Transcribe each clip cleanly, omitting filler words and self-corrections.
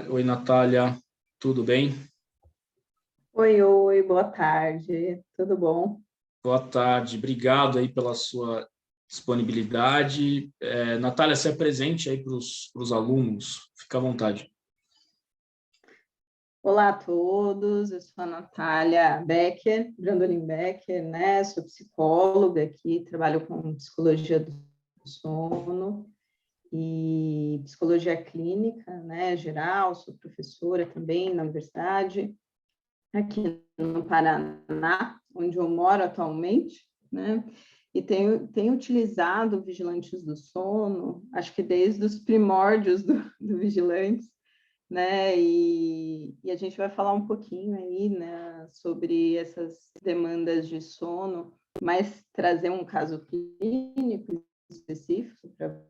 Oi, Natália, tudo bem? Oi, oi, boa tarde, tudo bom? Boa tarde, obrigado aí pela sua disponibilidade. Natália, se apresente aí para os alunos, fica à vontade. Olá a todos, eu sou a Natália Becker, Brandolin Becker, né? Sou psicóloga aqui, trabalho com psicologia do sono e psicologia clínica, né? Geral, sou professora também na universidade, aqui no Paraná, onde eu moro atualmente, né? E tenho utilizado Vigilantes do Sono, acho que desde os primórdios do Vigilantes, né? E a gente vai falar um pouquinho aí, né, sobre essas demandas de sono, mas trazer um caso clínico específico para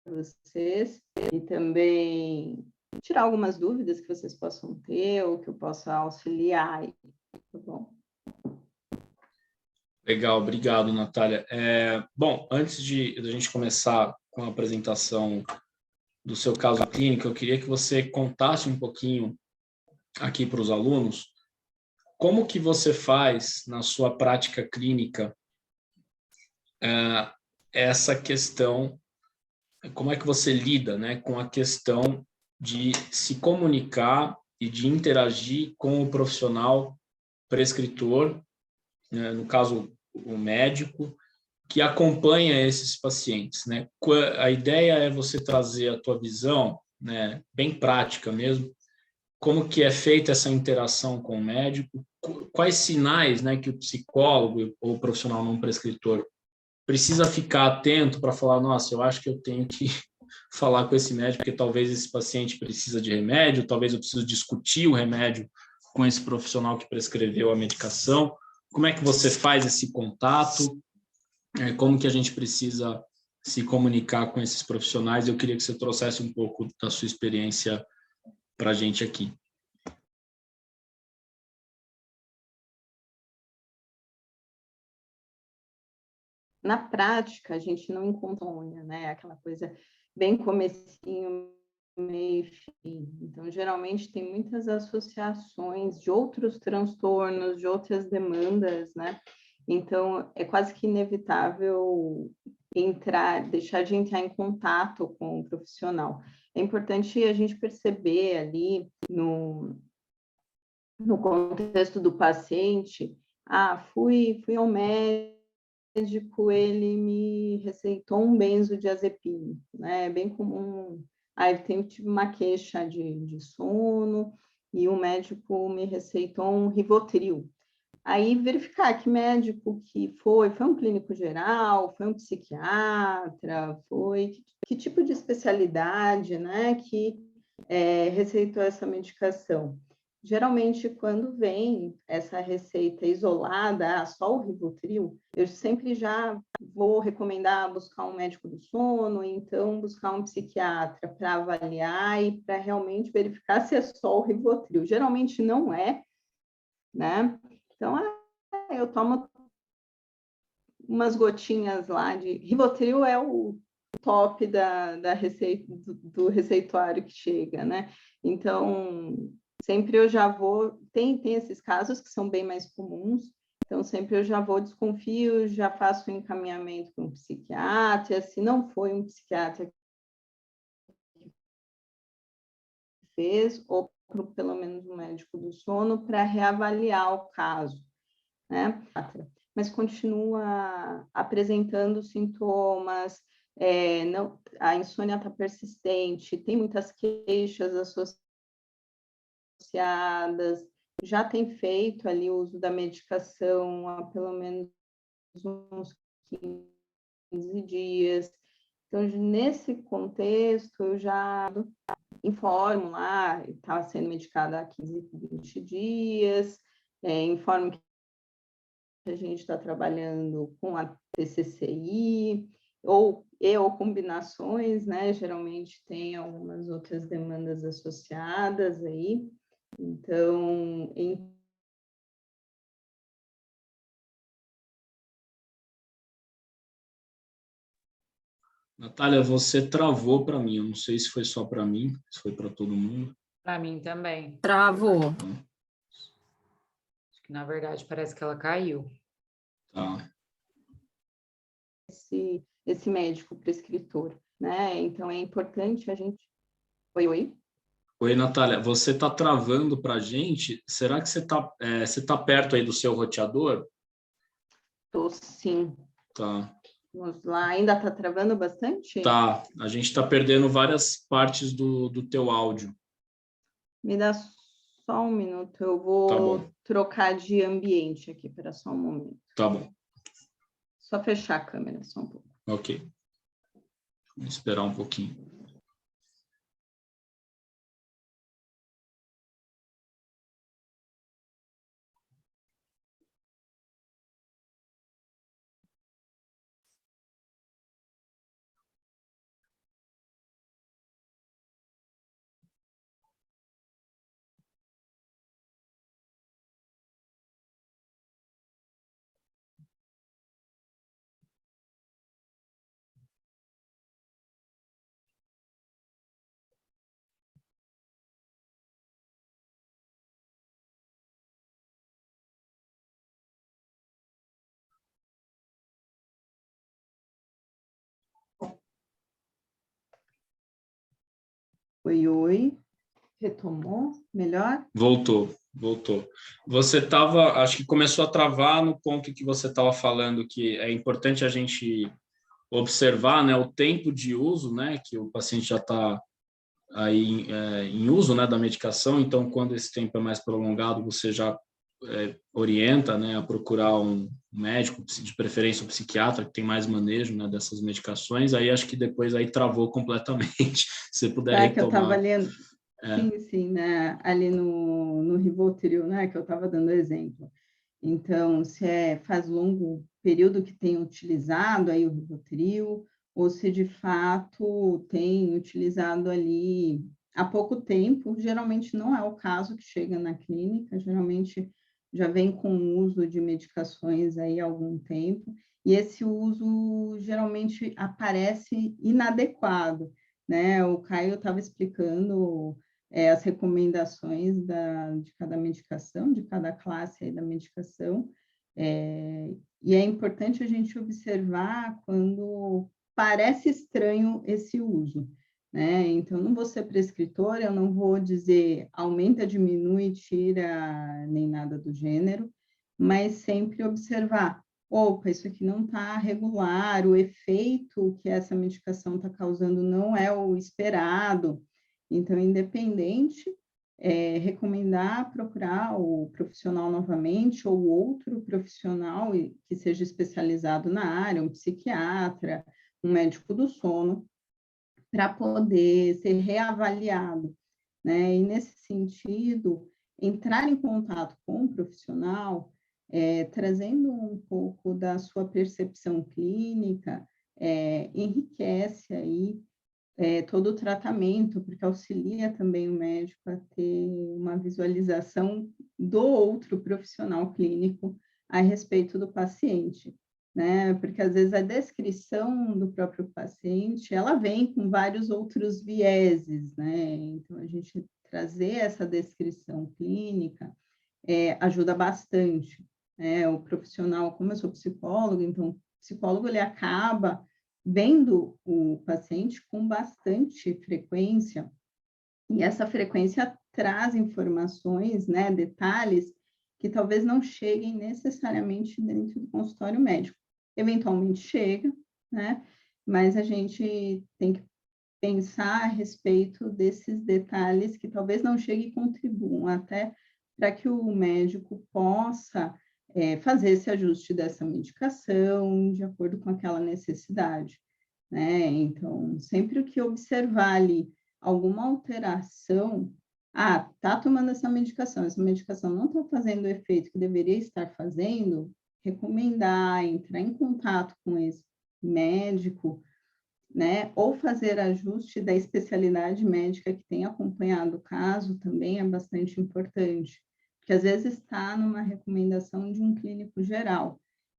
vocês e também tirar algumas dúvidas que vocês possam ter ou que eu possa auxiliar aí, tá bom? Legal, obrigado, Natália. Bom, antes de a gente começar com a apresentação do seu caso clínico, eu queria que você contasse um pouquinho aqui para os alunos como que você faz na sua prática clínica essa questão. Como é que você lida, né, com a questão de se comunicar e de interagir com o profissional prescritor, né, no caso, o médico, que acompanha esses pacientes, né? A ideia é você trazer a tua visão, né, bem prática mesmo, como que é feita essa interação com o médico, quais sinais, né, que o psicólogo ou o profissional não prescritor precisa ficar atento para falar, nossa, eu acho que eu tenho que falar com esse médico, porque talvez esse paciente precisa de remédio, talvez eu preciso discutir o remédio com esse profissional que prescreveu a medicação. Como é que você faz esse contato? Como que a gente precisa se comunicar com esses profissionais? Eu queria que você trouxesse um pouco da sua experiência para a gente aqui. Na prática, a gente não encontra unha, né? Aquela coisa bem comecinho, meio e fim. Então, geralmente, tem muitas associações de outros transtornos, de outras demandas, né? Então, é quase que inevitável deixar de entrar em contato com o profissional. É importante a gente perceber ali no contexto do paciente, fui ao médico, ele me receitou um benzodiazepina, né? É bem comum. Aí tive uma queixa de sono e o médico me receitou um Rivotril. Aí verificar que médico que foi um clínico geral, foi um psiquiatra, que tipo de especialidade, né, que receitou essa medicação. Geralmente, quando vem essa receita isolada, só o Rivotril, eu sempre já vou recomendar buscar um médico do sono, então buscar um psiquiatra para avaliar e para realmente verificar se é só o Rivotril. Geralmente não é, né? Então, eu tomo umas gotinhas lá de Rivotril, é o top da receita, do receituário que chega, né? Então, sempre eu já vou. Tem esses casos que são bem mais comuns, então sempre eu já vou, desconfio, já faço o encaminhamento para um psiquiatra. Se não foi um psiquiatra que fez, ou pelo menos um médico do sono, para reavaliar o caso, né? Mas continua apresentando sintomas, não, a insônia está persistente, tem muitas queixas associadas, já tem feito ali o uso da medicação há pelo menos uns 15 dias. Então, nesse contexto, eu já informo lá, está sendo medicada há 15, 20 dias, informo que a gente está trabalhando com a TCCI, ou combinações, né? Geralmente tem algumas outras demandas associadas aí. Então, Natália, você travou para mim, eu não sei se foi só para mim, se foi para todo mundo. Para mim também. Travou. Acho que, na verdade, parece que ela caiu. Tá. Esse médico prescritor, né? Então, é importante a gente... Oi? Oi, Natália, você está travando para a gente? Será que você tá perto aí do seu roteador? Tô sim. Tá. Vamos lá. Ainda está travando bastante? Tá, a gente está perdendo várias partes do teu áudio. Me dá só um minuto, eu Tá vou bom. trocar de ambiente aqui, espera só um momento. Tá bom, Só fechar a câmera só um pouco. ok. Vamos esperar um pouquinho. Oi. Retomou? Melhor? Voltou. Você estava, acho que começou a travar no ponto que você estava falando, que é importante a gente observar, né, o tempo de uso, né, que o paciente já está aí em uso, né, da medicação. Então, quando esse tempo é mais prolongado, você já orienta, né, a procurar um médico, de preferência um psiquiatra, que tem mais manejo, né, dessas medicações. Aí acho que depois aí travou completamente. Se você puder Tá, que eu estava retomar. lendo. Sim, né? Ali no Rivotril, né? Que eu estava dando exemplo. Então, se faz longo período que tem utilizado aí o Rivotril, ou se de fato tem utilizado ali há pouco tempo, geralmente não é o caso que chega na clínica, geralmente já vem com o uso de medicações aí há algum tempo, e esse uso geralmente aparece inadequado, né? O Caio estava explicando as recomendações de cada medicação, de cada classe aí da medicação, e é importante a gente observar quando parece estranho esse uso, né? Então, não vou ser prescritora, eu não vou dizer aumenta, diminui, tira, nem nada do gênero, mas sempre observar, opa, isso aqui não está regular, o efeito que essa medicação está causando não é o esperado. Então, independente, recomendar procurar o profissional novamente ou outro profissional que seja especializado na área, um psiquiatra, um médico do sono, para poder ser reavaliado, né? E nesse sentido, entrar em contato com o profissional, trazendo um pouco da sua percepção clínica, enriquece aí todo o tratamento, porque auxilia também o médico a ter uma visualização do outro profissional clínico a respeito do paciente, né? Porque às vezes a descrição do próprio paciente, ela vem com vários outros vieses, né? Então a gente trazer essa descrição clínica ajuda bastante, né? O profissional, como eu sou psicólogo, então o psicólogo ele acaba vendo o paciente com bastante frequência, e essa frequência traz informações, né, detalhes que talvez não cheguem necessariamente dentro do consultório médico. Eventualmente chega, né, mas a gente tem que pensar a respeito desses detalhes que talvez não cheguem e contribuam até para que o médico possa fazer esse ajuste dessa medicação de acordo com aquela necessidade, né? Então, sempre que observar ali alguma alteração, tá tomando essa medicação não está fazendo o efeito que deveria estar fazendo, recomendar, entrar em contato com esse médico, né? Ou fazer ajuste da especialidade médica que tem acompanhado o caso também é bastante importante, porque às vezes está numa recomendação de um clínico geral,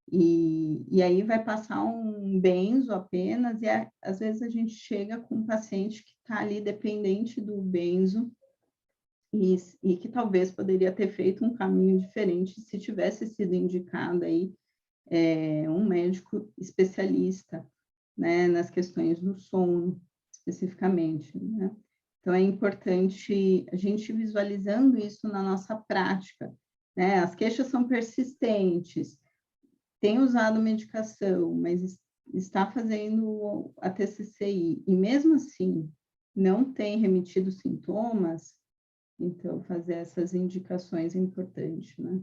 e aí vai passar um benzo apenas, e às vezes a gente chega com um paciente que está ali dependente do benzo, e que talvez poderia ter feito um caminho diferente se tivesse sido indicado aí um médico especialista, né, nas questões do sono, especificamente, né? Então, é importante a gente visualizando isso na nossa prática, né? As queixas são persistentes, tem usado medicação, mas está fazendo a TCCI, e mesmo assim não tem remitido sintomas, então fazer essas indicações é importante, né?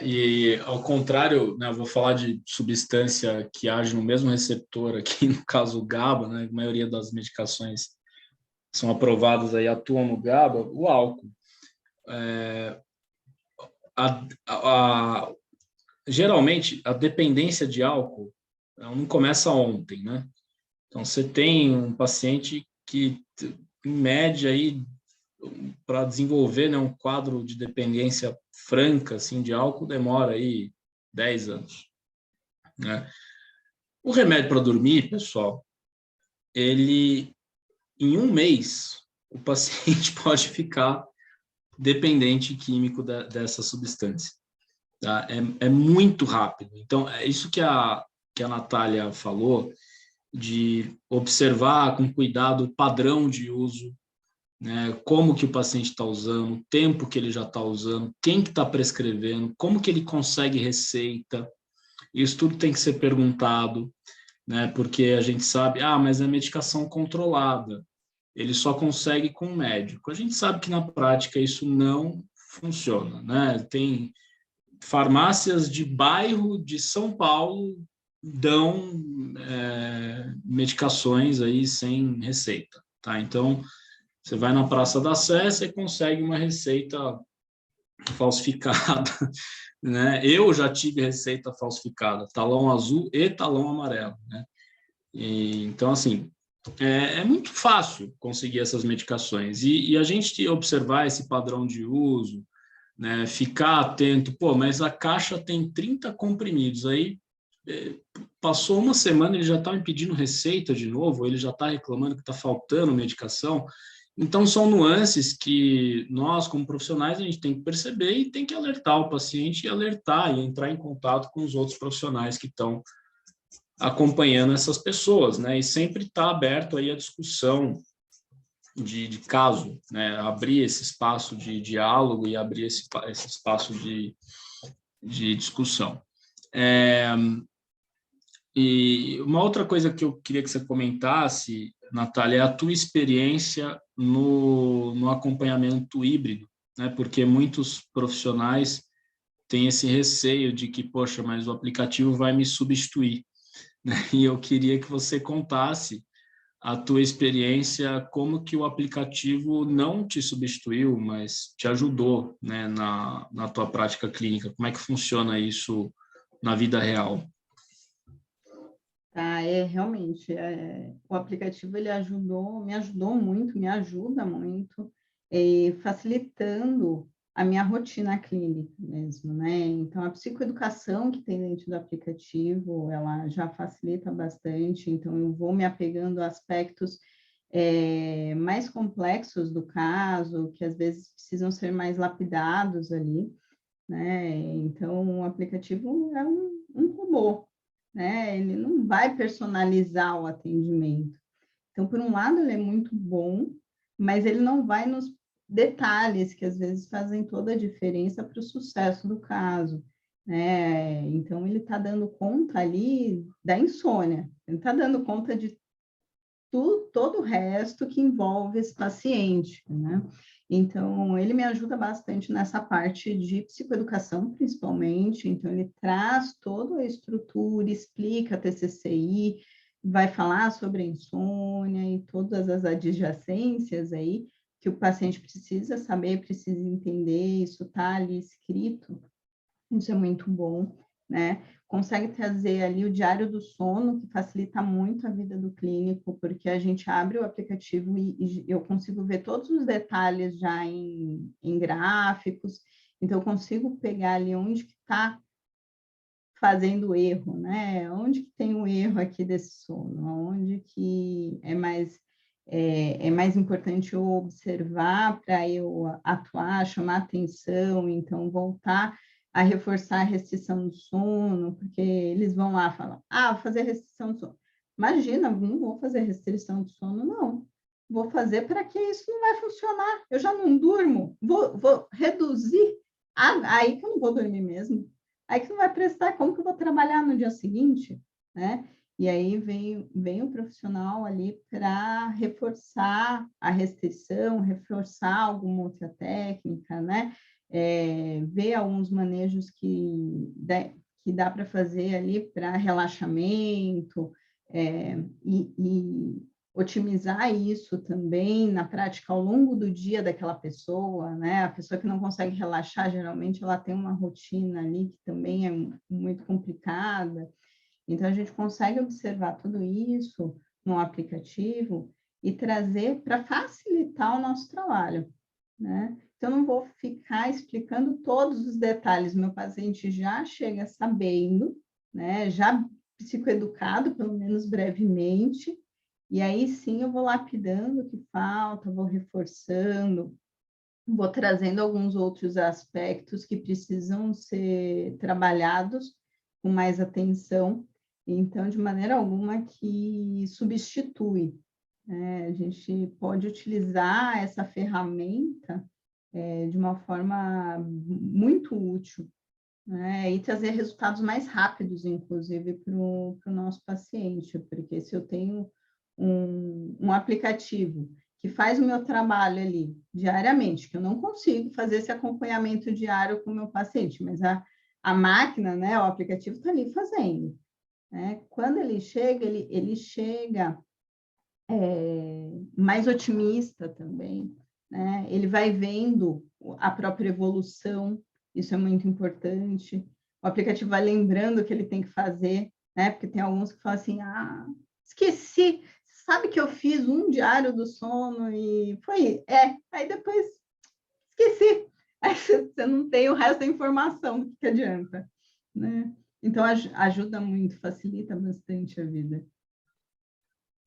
E ao contrário, né, eu vou falar de substância que age no mesmo receptor aqui, no caso o GABA, né, a maioria das medicações são aprovadas aí, atuam no GABA, o álcool. A, a, Geralmente, a dependência de álcool não começa ontem, né? Então, você tem um paciente que, em média, aí, para desenvolver, né, um quadro de dependência franca assim, de álcool, demora aí 10 anos. Né? O remédio para dormir, pessoal, ele, em um mês, o paciente pode ficar dependente químico dessa substância. Tá? É muito rápido. Então, é isso que a Natália falou, de observar com cuidado o padrão de uso, né? Como que o paciente está usando, o tempo que ele já está usando, quem que está prescrevendo, como que ele consegue receita. Isso tudo tem que ser perguntado, né? Porque a gente sabe, mas é medicação controlada, ele só consegue com o médico. A gente sabe que na prática isso não funciona, né? Tem farmácias de bairro de São Paulo dão medicações aí sem receita, tá? Então, você vai na Praça da Sé, você consegue uma receita falsificada, né? Eu já tive receita falsificada, talão azul e talão amarelo, né? Então, assim, é muito fácil conseguir essas medicações. E a gente observar esse padrão de uso, né? Ficar atento, mas a caixa tem 30 comprimidos, aí passou uma semana, ele já está me pedindo receita de novo, ele já está reclamando que está faltando medicação. Então, são nuances que nós, como profissionais, a gente tem que perceber e tem que alertar o paciente e alertar e entrar em contato com os outros profissionais que estão acompanhando essas pessoas, né? E sempre está aberto aí a discussão de caso, né? Abrir esse espaço de diálogo e abrir esse espaço de discussão. E uma outra coisa que eu queria que você comentasse, Natália, é a tua experiência no acompanhamento híbrido, né? Porque muitos profissionais têm esse receio de que, poxa, mas o aplicativo vai me substituir, né? E eu queria que você contasse a tua experiência, como que o aplicativo não te substituiu, mas te ajudou, né, na tua prática clínica. Como é que funciona isso na vida real? Tá, realmente, o aplicativo ele me ajudou muito, me ajuda muito, facilitando a minha rotina clínica mesmo, né? Então, a psicoeducação que tem dentro do aplicativo, ela já facilita bastante, então eu vou me apegando a aspectos mais complexos do caso, que às vezes precisam ser mais lapidados ali, né? Então, o aplicativo é um robô, né? Ele não vai personalizar o atendimento. Então, por um lado, ele é muito bom, mas ele não vai nos detalhes que às vezes fazem toda a diferença para o sucesso do caso, né? Então, ele está dando conta ali da insônia, ele está dando conta de todo o resto que envolve esse paciente, né? Então, ele me ajuda bastante nessa parte de psicoeducação, principalmente. Então, ele traz toda a estrutura, explica a TCCI, vai falar sobre a insônia e todas as adjacências aí que o paciente precisa saber, precisa entender, isso está ali escrito. Isso é muito bom, né? Consegue trazer ali o diário do sono, que facilita muito a vida do clínico, porque a gente abre o aplicativo e eu consigo ver todos os detalhes já em gráficos, então eu consigo pegar ali onde que está fazendo erro, né? Onde que tem um erro aqui desse sono, onde que é mais é mais importante eu observar para eu atuar, chamar atenção, então voltar a reforçar a restrição do sono, porque eles vão lá falar, vou fazer restrição do sono. Imagina, não vou fazer restrição do sono, não. Vou fazer para que isso não vai funcionar. Eu já não durmo, vou reduzir. Aí que eu não vou dormir mesmo. Aí que não vai prestar, como que eu vou trabalhar no dia seguinte, né? E aí vem o profissional ali para reforçar a restrição, reforçar alguma outra técnica, né? Ver alguns manejos que dá para fazer ali para relaxamento, e otimizar isso também na prática ao longo do dia daquela pessoa, né? A pessoa que não consegue relaxar, geralmente ela tem uma rotina ali que também é muito complicada. Então, a gente consegue observar tudo isso no aplicativo e trazer para facilitar o nosso trabalho, né? Então, não vou ficar explicando todos os detalhes. Meu paciente já chega sabendo, né? Já psicoeducado, pelo menos brevemente, e aí sim eu vou lapidando o que falta, vou reforçando, vou trazendo alguns outros aspectos que precisam ser trabalhados com mais atenção. Então, de maneira alguma que substitui, né? A gente pode utilizar essa ferramenta de uma forma muito útil, né? E trazer resultados mais rápidos, inclusive, para o nosso paciente, porque se eu tenho um aplicativo que faz o meu trabalho ali diariamente, que eu não consigo fazer esse acompanhamento diário com o meu paciente, mas a máquina, né, o aplicativo está ali fazendo, né? Quando ele chega mais otimista também, né? Ele vai vendo a própria evolução, isso é muito importante. O aplicativo vai lembrando o que ele tem que fazer, né? Porque tem alguns que falam assim, esqueci, sabe que eu fiz um diário do sono e foi, aí depois esqueci. Aí você não tem o resto da informação, do que adianta, né? Então, ajuda muito, facilita bastante a vida.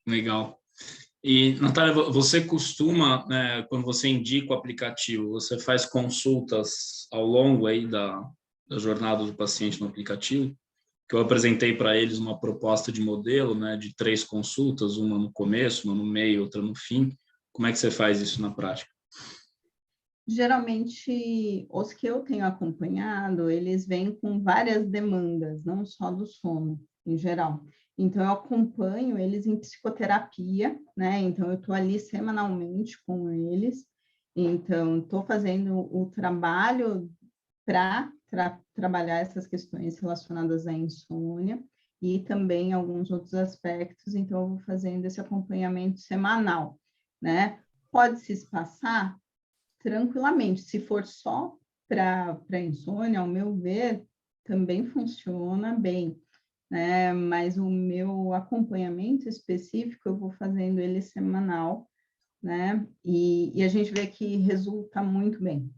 Legal. E, Natália, você costuma, né, quando você indica o aplicativo, você faz consultas ao longo aí da jornada do paciente no aplicativo? Que eu apresentei para eles uma proposta de modelo, né, de 3 consultas, uma no começo, uma no meio, outra no fim. Como é que você faz isso na prática? Geralmente, os que eu tenho acompanhado, eles vêm com várias demandas, não só do sono, em geral. Então, eu acompanho eles em psicoterapia, né? Então, eu estou ali semanalmente com eles. Então, estou fazendo o trabalho para trabalhar essas questões relacionadas à insônia e também alguns outros aspectos. Então, eu vou fazendo esse acompanhamento semanal, né? Pode se espaçar tranquilamente. Se for só para insônia, ao meu ver, também funciona bem, né? Mas o meu acompanhamento específico, eu vou fazendo ele semanal, né? E a gente vê que resulta muito bem.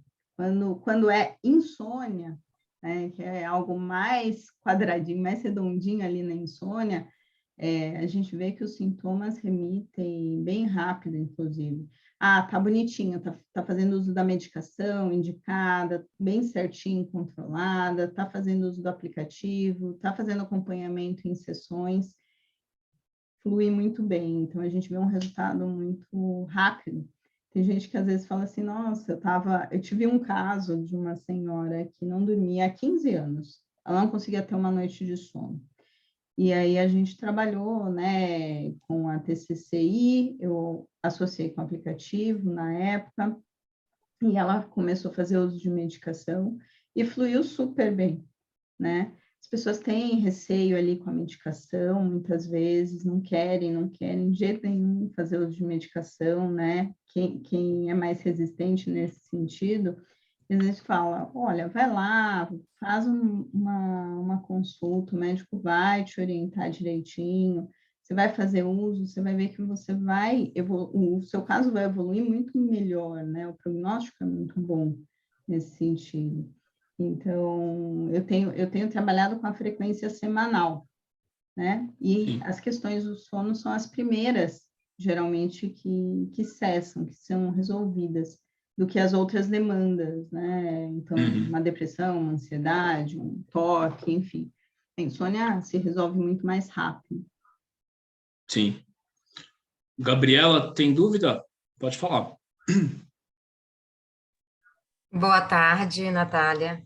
Quando é insônia, né, que é algo mais quadradinho, mais redondinho ali na insônia, a gente vê que os sintomas remitem bem rápido, inclusive. Tá bonitinha, tá fazendo uso da medicação indicada, bem certinho, controlada, tá fazendo uso do aplicativo, tá fazendo acompanhamento em sessões, flui muito bem. Então, a gente vê um resultado muito rápido. Tem gente que às vezes fala assim, nossa, eu tive um caso de uma senhora que não dormia há 15 anos. Ela não conseguia ter uma noite de sono. E aí a gente trabalhou, né, com a TCCI, eu associei com o aplicativo na época, e ela começou a fazer uso de medicação e fluiu super bem, né? As pessoas têm receio ali com a medicação, muitas vezes não querem de jeito nenhum fazer uso de medicação, né? Quem é mais resistente nesse sentido, às vezes fala, olha, vai lá, faz uma consulta, o médico vai te orientar direitinho, você vai fazer uso, você vai ver que você o seu caso vai evoluir muito melhor, né? O prognóstico é muito bom nesse sentido. Então, eu tenho trabalhado com a frequência semanal, né? E as questões do sono são as primeiras geralmente, que cessam, que são resolvidas, do que as outras demandas, né? Então, uma depressão, uma ansiedade, um toque, enfim. A insônia se resolve muito mais rápido. Sim. Gabriela, tem dúvida? Pode falar. Boa tarde, Natália.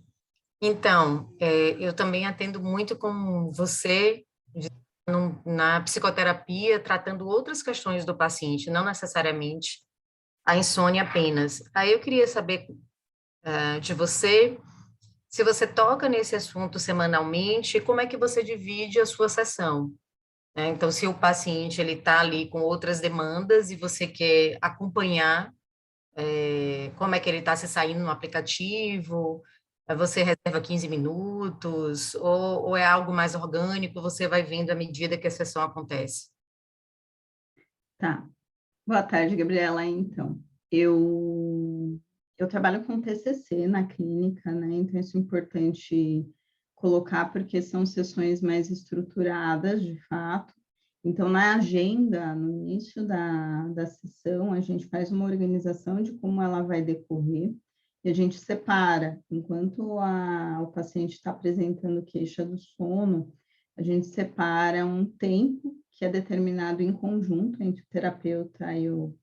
Então, eu também atendo muito com você na psicoterapia, tratando outras questões do paciente, não necessariamente a insônia apenas. Aí eu queria saber de você, se você toca nesse assunto semanalmente, como é que você divide a sua sessão? Né? Então, se o paciente ele está ali com outras demandas e você quer acompanhar como é que ele está se saindo no aplicativo, você reserva 15 minutos, ou é algo mais orgânico, você vai vendo à medida que a sessão acontece? Tá. Boa tarde, Gabriela. Então, eu trabalho com TCC na clínica, né? Então, isso é importante colocar, porque são sessões mais estruturadas, de fato. Então, na agenda, no início da sessão, a gente faz uma organização de como ela vai decorrer, e a gente separa, enquanto o paciente está apresentando queixa do sono, a gente separa um tempo que é determinado em conjunto entre o terapeuta e o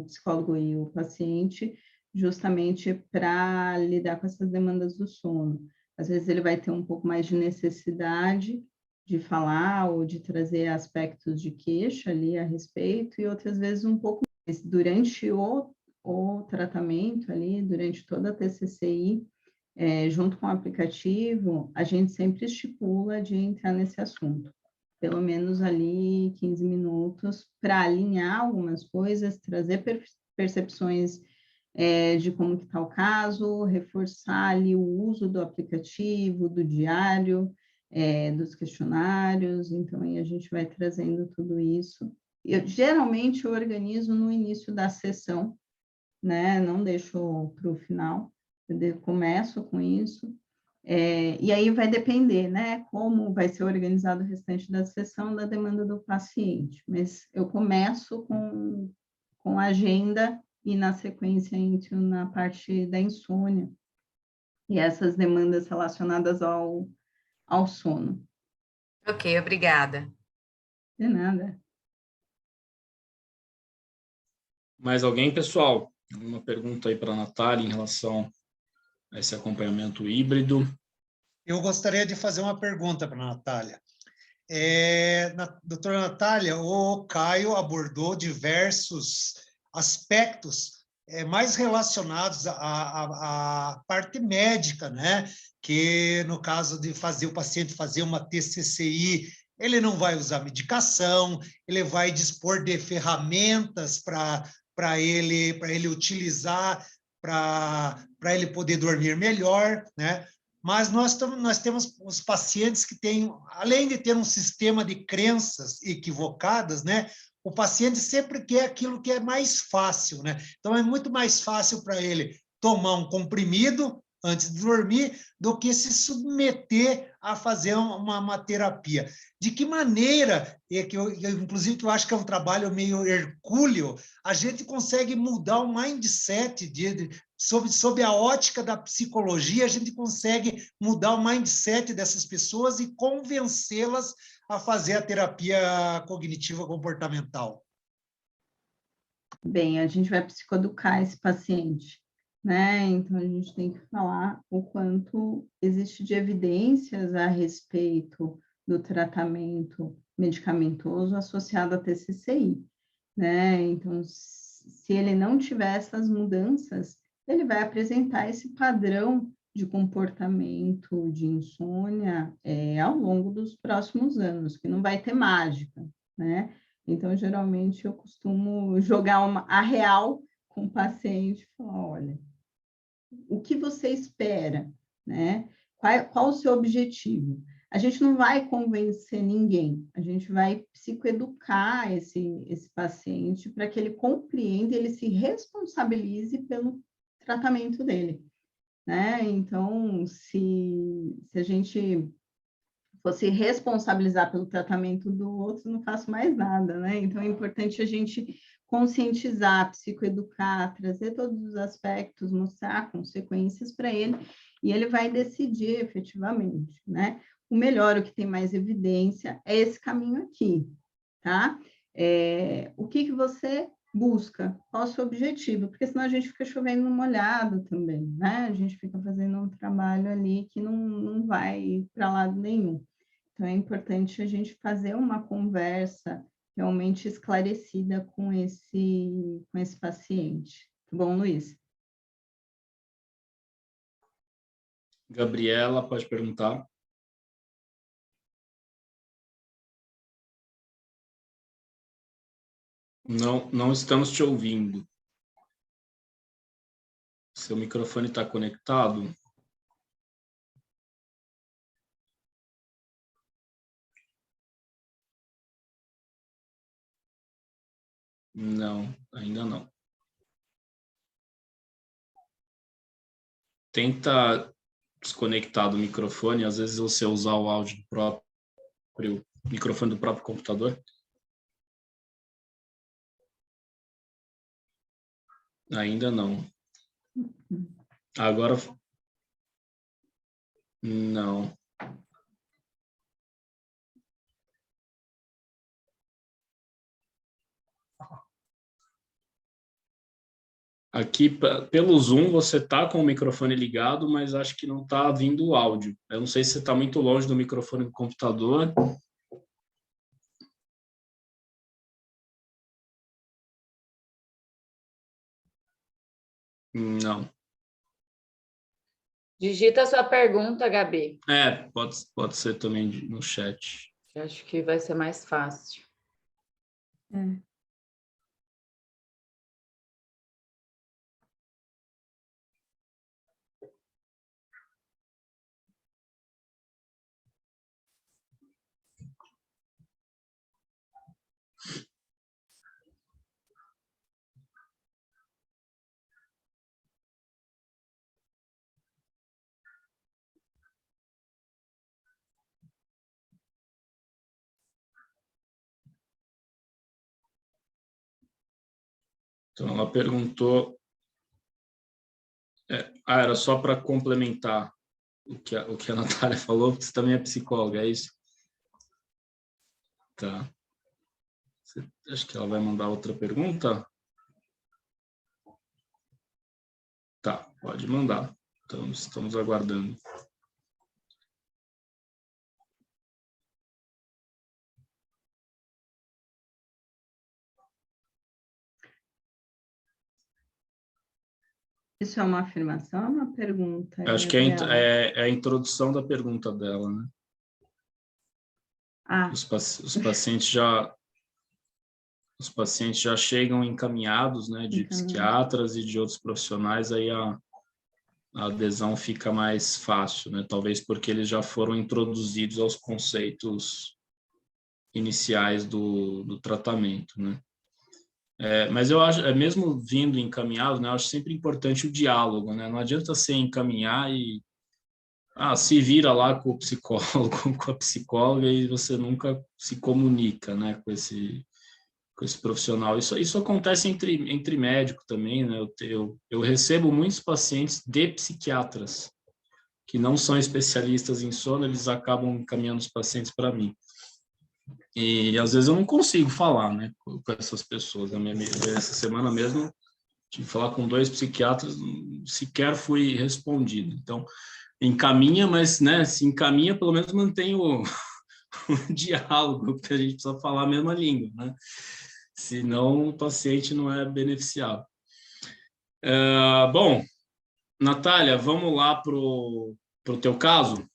psicólogo e o paciente, justamente para lidar com essas demandas do sono. Às vezes ele vai ter um pouco mais de necessidade de falar ou de trazer aspectos de queixa ali a respeito, e outras vezes um pouco mais. Durante o tratamento ali, durante toda a TCCI, junto com o aplicativo, a gente sempre estipula de entrar nesse assunto. Pelo menos ali 15 minutos para alinhar algumas coisas, trazer percepções de como que está o caso, reforçar ali o uso do aplicativo, do diário, dos questionários. Então, aí a gente vai trazendo tudo isso. Geralmente, eu organizo no início da sessão, né? Não deixo para o final, eu começo com isso. E aí vai depender, né, como vai ser organizado o restante da sessão, da demanda do paciente. Mas eu começo com a agenda e, na sequência, entro na parte da insônia e essas demandas relacionadas ao sono. Ok, obrigada. De nada. Mais alguém, pessoal? Alguma pergunta aí para a Natália em relação a esse acompanhamento híbrido? Eu gostaria de fazer uma pergunta para a Natália. Doutora Natália, o Caio abordou diversos aspectos mais relacionados à parte médica, né? Que no caso de fazer o paciente fazer uma TCCI, ele não vai usar medicação, ele vai dispor de ferramentas para ele utilizar, para ele poder dormir melhor, né? Mas nós temos os pacientes que têm, além de ter um sistema de crenças equivocadas, né? O paciente sempre quer aquilo que é mais fácil, né? Então, é muito mais fácil para ele tomar um comprimido antes de dormir do que se submeter a fazer uma terapia. De que maneira, inclusive, que eu acho que é um trabalho meio hercúleo, a gente consegue mudar o mindset sob a ótica da psicologia, a gente consegue mudar o mindset dessas pessoas e convencê-las a fazer a terapia cognitiva comportamental. Bem, a gente vai psicoeducar esse paciente, né? Então, a gente tem que falar o quanto existe de evidências a respeito do tratamento medicamentoso associado à TCCI, né? Então, se ele não tiver essas mudanças, ele vai apresentar esse padrão de comportamento de insônia ao longo dos próximos anos, que não vai ter mágica, né? Então, geralmente, eu costumo jogar a real com o paciente e falar, olha, o que você espera, né? Qual o seu objetivo? A gente não vai convencer ninguém, a gente vai psicoeducar esse paciente para que ele compreenda e ele se responsabilize pelo tratamento dele, né? Então, se a gente fosse responsabilizar pelo tratamento do outro, não faço mais nada, né? Então, é importante a gente conscientizar, psicoeducar, trazer todos os aspectos, mostrar consequências para ele, e ele vai decidir efetivamente, né? O melhor, o que tem mais evidência, é esse caminho aqui, tá? O que você busca? Qual é o seu objetivo? Porque senão a gente fica chovendo no molhado também, né? A gente fica fazendo um trabalho ali que não vai para lado nenhum. Então, é importante a gente fazer uma conversa realmente esclarecida com esse paciente. Tá bom, Luiz? Gabriela, pode perguntar. Não estamos te ouvindo. Seu microfone está conectado? Não, ainda não. Tenta desconectar do microfone, às vezes você usar o áudio do próprio microfone do próprio computador. Ainda não. Agora não. Aqui, pelo Zoom, você está com o microfone ligado, mas acho que não está vindo o áudio. Eu não sei se você está muito longe do microfone do computador. Não. Digita a sua pergunta, Gabi. Pode ser também no chat. Eu acho que vai ser mais fácil. Então, ela perguntou... era só para complementar o que a Natália falou, porque você também é psicóloga, é isso? Tá. Acho que ela vai mandar outra pergunta. Tá, pode mandar. Então, estamos aguardando. Isso é uma afirmação ou uma pergunta? Acho que é a introdução da pergunta dela, né? Os pacientes já chegam encaminhados, né, de psiquiatras e de outros profissionais, aí a adesão fica mais fácil, né? Talvez porque eles já foram introduzidos aos conceitos iniciais do tratamento, né? Mas eu acho, mesmo vindo encaminhado, né, eu acho sempre importante o diálogo, né? Não adianta você encaminhar e se vira lá com o psicólogo, com a psicóloga e você nunca se comunica, né, com esse profissional. Isso acontece entre médicos também, né? Eu recebo muitos pacientes de psiquiatras que não são especialistas em sono, eles acabam encaminhando os pacientes para mim. E às vezes eu não consigo falar, né, com essas pessoas. Essa semana mesmo tive que falar com 2 psiquiatras, sequer fui respondido. Então, encaminha, mas, né, se encaminha, pelo menos mantém o diálogo, porque a gente precisa falar a mesma língua, né? Senão o paciente não é beneficiado. Bom, Natália, vamos lá para o teu caso?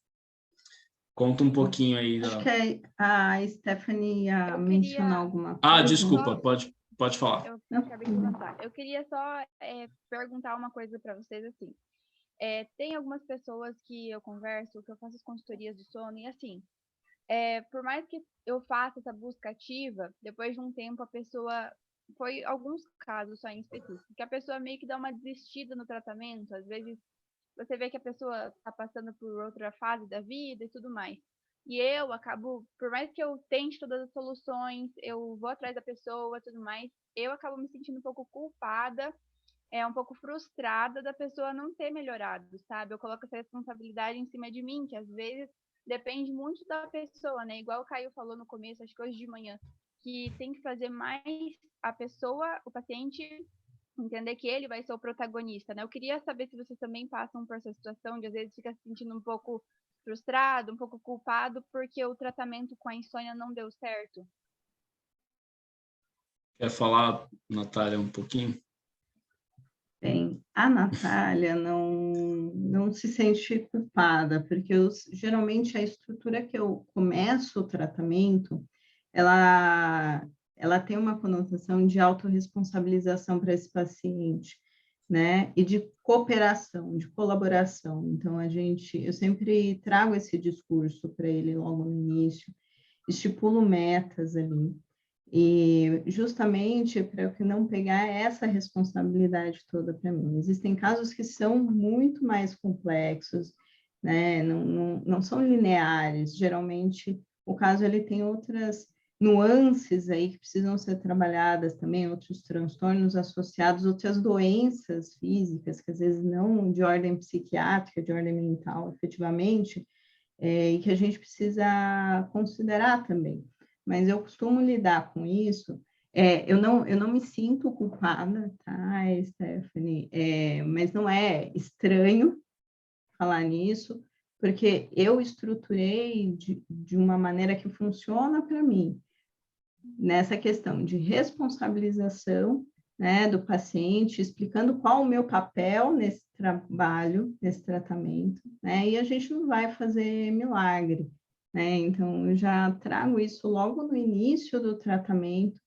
Conta um pouquinho aí. Acho que a Stephanie ia mencionar alguma coisa. Desculpa, pode falar. Eu acabei de levantar. Eu queria só perguntar uma coisa para vocês, assim. Tem algumas pessoas que eu converso, que eu faço as consultorias de sono, e assim, por mais que eu faça essa busca ativa, depois de um tempo a pessoa, foi alguns casos só em específico, que a pessoa meio que dá uma desistida no tratamento, às vezes você vê que a pessoa está passando por outra fase da vida e tudo mais. E eu acabo, por mais que eu tente todas as soluções, eu vou atrás da pessoa, tudo mais, eu acabo me sentindo um pouco culpada, um pouco frustrada da pessoa não ter melhorado, sabe? Eu coloco essa responsabilidade em cima de mim, que às vezes depende muito da pessoa, né? Igual o Caio falou no começo, acho que hoje de manhã, que tem que fazer mais a pessoa, o paciente, entender que ele vai ser o protagonista, né? Eu queria saber se vocês também passam por essa situação de às vezes fica se sentindo um pouco frustrado, um pouco culpado porque o tratamento com a insônia não deu certo. Quer falar, Natália, um pouquinho? Bem, a Natália não se sente culpada, porque geralmente a estrutura que eu começo o tratamento, ela tem uma conotação de autorresponsabilização para esse paciente, né? E de cooperação, de colaboração. Então, eu sempre trago esse discurso para ele logo no início, estipulo metas ali, e justamente para eu não pegar essa responsabilidade toda para mim. Existem casos que são muito mais complexos, né? Não são lineares. Geralmente, o caso ele tem outras nuances aí que precisam ser trabalhadas também, outros transtornos associados, outras doenças físicas, que às vezes não de ordem psiquiátrica, de ordem mental, efetivamente, e que a gente precisa considerar também. Mas eu costumo lidar com isso. Eu não me sinto culpada, tá, Stephanie? Mas não é estranho falar nisso, porque eu estruturei de uma maneira que funciona para mim, nessa questão de responsabilização, né, do paciente, explicando qual o meu papel nesse trabalho, nesse tratamento, né, e a gente não vai fazer milagre, né, então eu já trago isso logo no início do tratamento,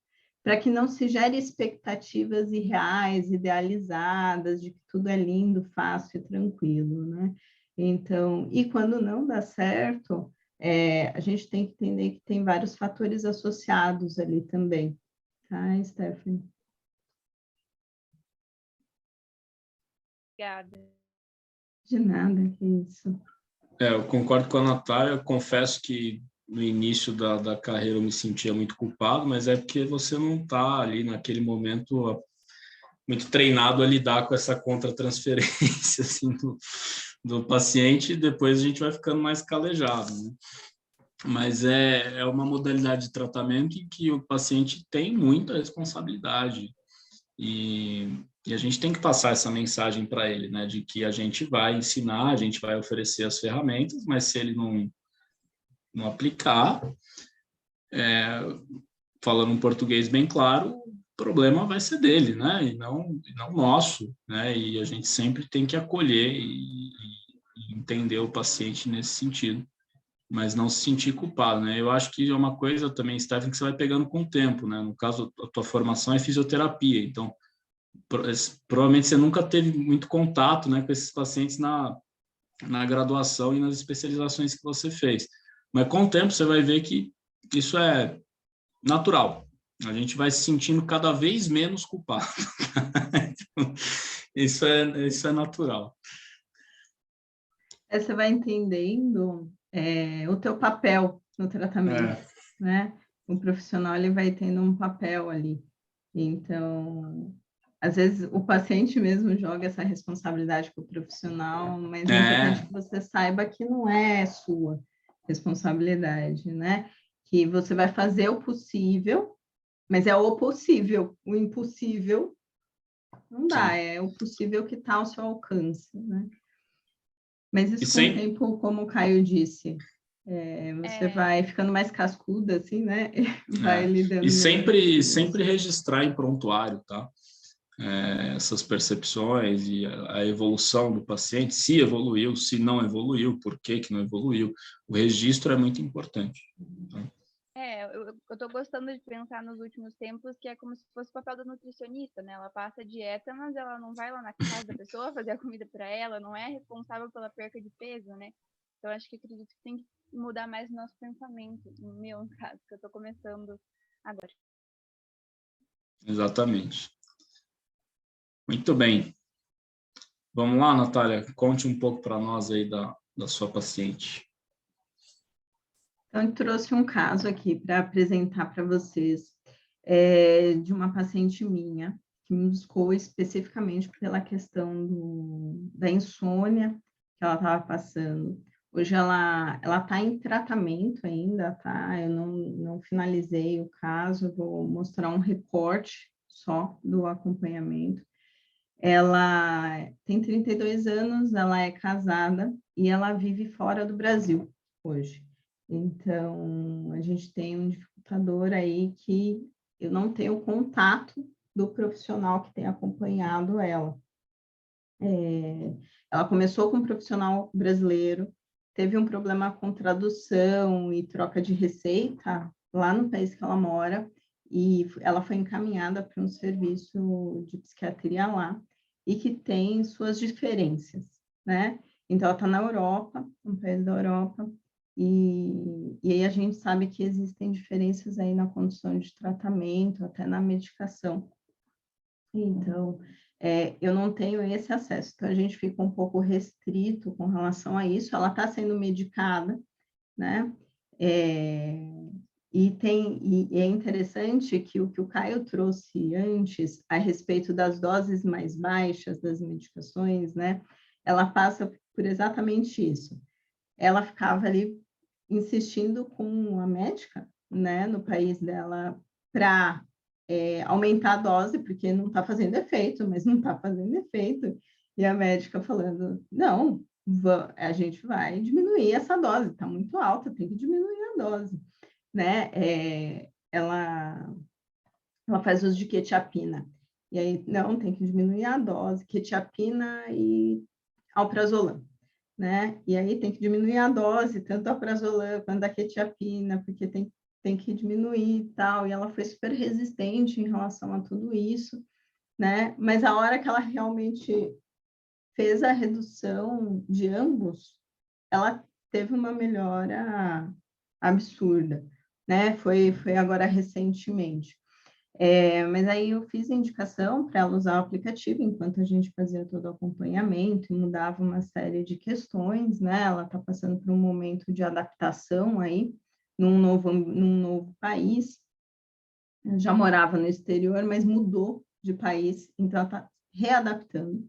para que não se gere expectativas irreais, idealizadas, de que tudo é lindo, fácil e tranquilo, né, então, e quando não dá certo, a gente tem que entender que tem vários fatores associados ali também, tá, Stephanie? Obrigada. De nada, que isso. Eu concordo com a Natália, eu confesso que no início da carreira eu me sentia muito culpado, mas é porque você não está ali naquele momento muito treinado a lidar com essa contratransferência assim, do paciente, e depois a gente vai ficando mais calejado, né? Mas é uma modalidade de tratamento em que o paciente tem muita responsabilidade e a gente tem que passar essa mensagem para ele, né, de que a gente vai ensinar, a gente vai oferecer as ferramentas, mas se ele não aplicar, falando um português bem claro, o problema vai ser dele, né, e não nosso, né, e a gente sempre tem que acolher e entender o paciente nesse sentido, mas não se sentir culpado, né? Eu acho que é uma coisa também, Stephen, que você vai pegando com o tempo, né? No caso, a tua formação é fisioterapia, então provavelmente você nunca teve muito contato, né, com esses pacientes na graduação e nas especializações que você fez. Mas com o tempo você vai ver que isso é natural. A gente vai se sentindo cada vez menos culpado. Então, isso é natural. Você vai entendendo o teu papel no tratamento, né? O profissional ele vai tendo um papel ali. Então, às vezes o paciente mesmo joga essa responsabilidade para o profissional, mas é importante que você saiba que não é sua responsabilidade, né? Que você vai fazer o possível, mas é o possível, o impossível não dá, Sim. é o possível que está ao seu alcance, né? Mas isso com o sempre, tempo, como o Caio disse, você vai ficando mais cascuda, assim, né? Vai lidando e melhor com sempre isso. registrar em prontuário, tá? Essas percepções e a evolução do paciente, se evoluiu, se não evoluiu, por que não evoluiu. O registro é muito importante. Tá? Eu tô gostando de pensar nos últimos tempos que é como se fosse o papel da nutricionista, né? Ela passa a dieta, mas ela não vai lá na casa da pessoa fazer a comida para ela, não é responsável pela perca de peso, né? Então, acho que acredito que tem que mudar mais o nosso pensamento, no meu caso, que eu tô começando agora. Exatamente. Muito bem. Vamos lá, Natália, conte um pouco para nós aí da sua paciente. Então, eu trouxe um caso aqui para apresentar para vocês, de uma paciente minha, que me buscou especificamente pela questão da insônia que ela estava passando. Hoje ela está em tratamento ainda, tá? Eu não finalizei o caso, eu vou mostrar um recorte só do acompanhamento. Ela tem 32 anos, ela é casada e ela vive fora do Brasil hoje. Então, a gente tem um dificultador aí que eu não tenho contato do profissional que tem acompanhado ela. Ela começou com um profissional brasileiro, teve um problema com tradução e troca de receita lá no país que ela mora, e ela foi encaminhada para um serviço de psiquiatria lá, e que tem suas diferenças, né? Então, ela está na Europa, um país da Europa, e aí a gente sabe que existem diferenças aí na condição de tratamento, até na medicação. Então, eu não tenho esse acesso, então a gente fica um pouco restrito com relação a isso. Ela está sendo medicada, né? E é interessante que o Caio trouxe antes a respeito das doses mais baixas das medicações, né? Ela passa por exatamente isso. Ela ficava ali insistindo com a médica, né, no país dela, para aumentar a dose, porque não está fazendo efeito, mas não está fazendo efeito. E a médica falando, não, a gente vai diminuir essa dose, está muito alta, tem que diminuir a dose, né? Ela faz uso de quetiapina. E aí, não, tem que diminuir a dose, quetiapina e alprazolam, né? E aí tem que diminuir a dose, tanto da alprazolam quanto da quetiapina, porque tem que diminuir e tal. E ela foi super resistente em relação a tudo isso, né? Mas a hora que ela realmente fez a redução de ambos, ela teve uma melhora absurda, né? Foi agora recentemente. Mas aí eu fiz a indicação para ela usar o aplicativo enquanto a gente fazia todo o acompanhamento e mudava uma série de questões, né? Ela está passando por um momento de adaptação aí num novo país. Ela já morava no exterior, mas mudou de país, então ela está readaptando,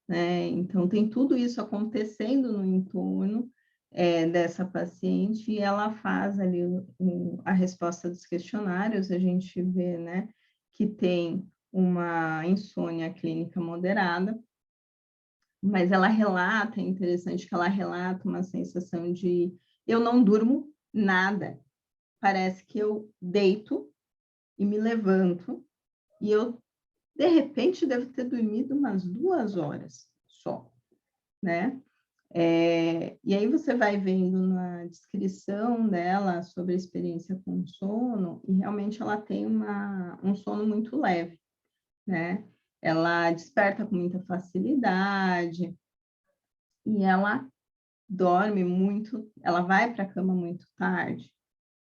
né? Então tem tudo isso acontecendo no entorno dessa paciente, e ela faz ali a resposta dos questionários. A gente vê, né, que tem uma insônia clínica moderada, mas ela relata, é interessante que ela relata uma sensação de eu não durmo nada, parece que eu deito e me levanto, e eu, de repente, devo ter dormido umas 2 horas só, né? E aí você vai vendo na descrição dela sobre a experiência com sono, e realmente ela tem um sono muito leve, né? Ela desperta com muita facilidade, e ela dorme muito, ela vai para a cama muito tarde.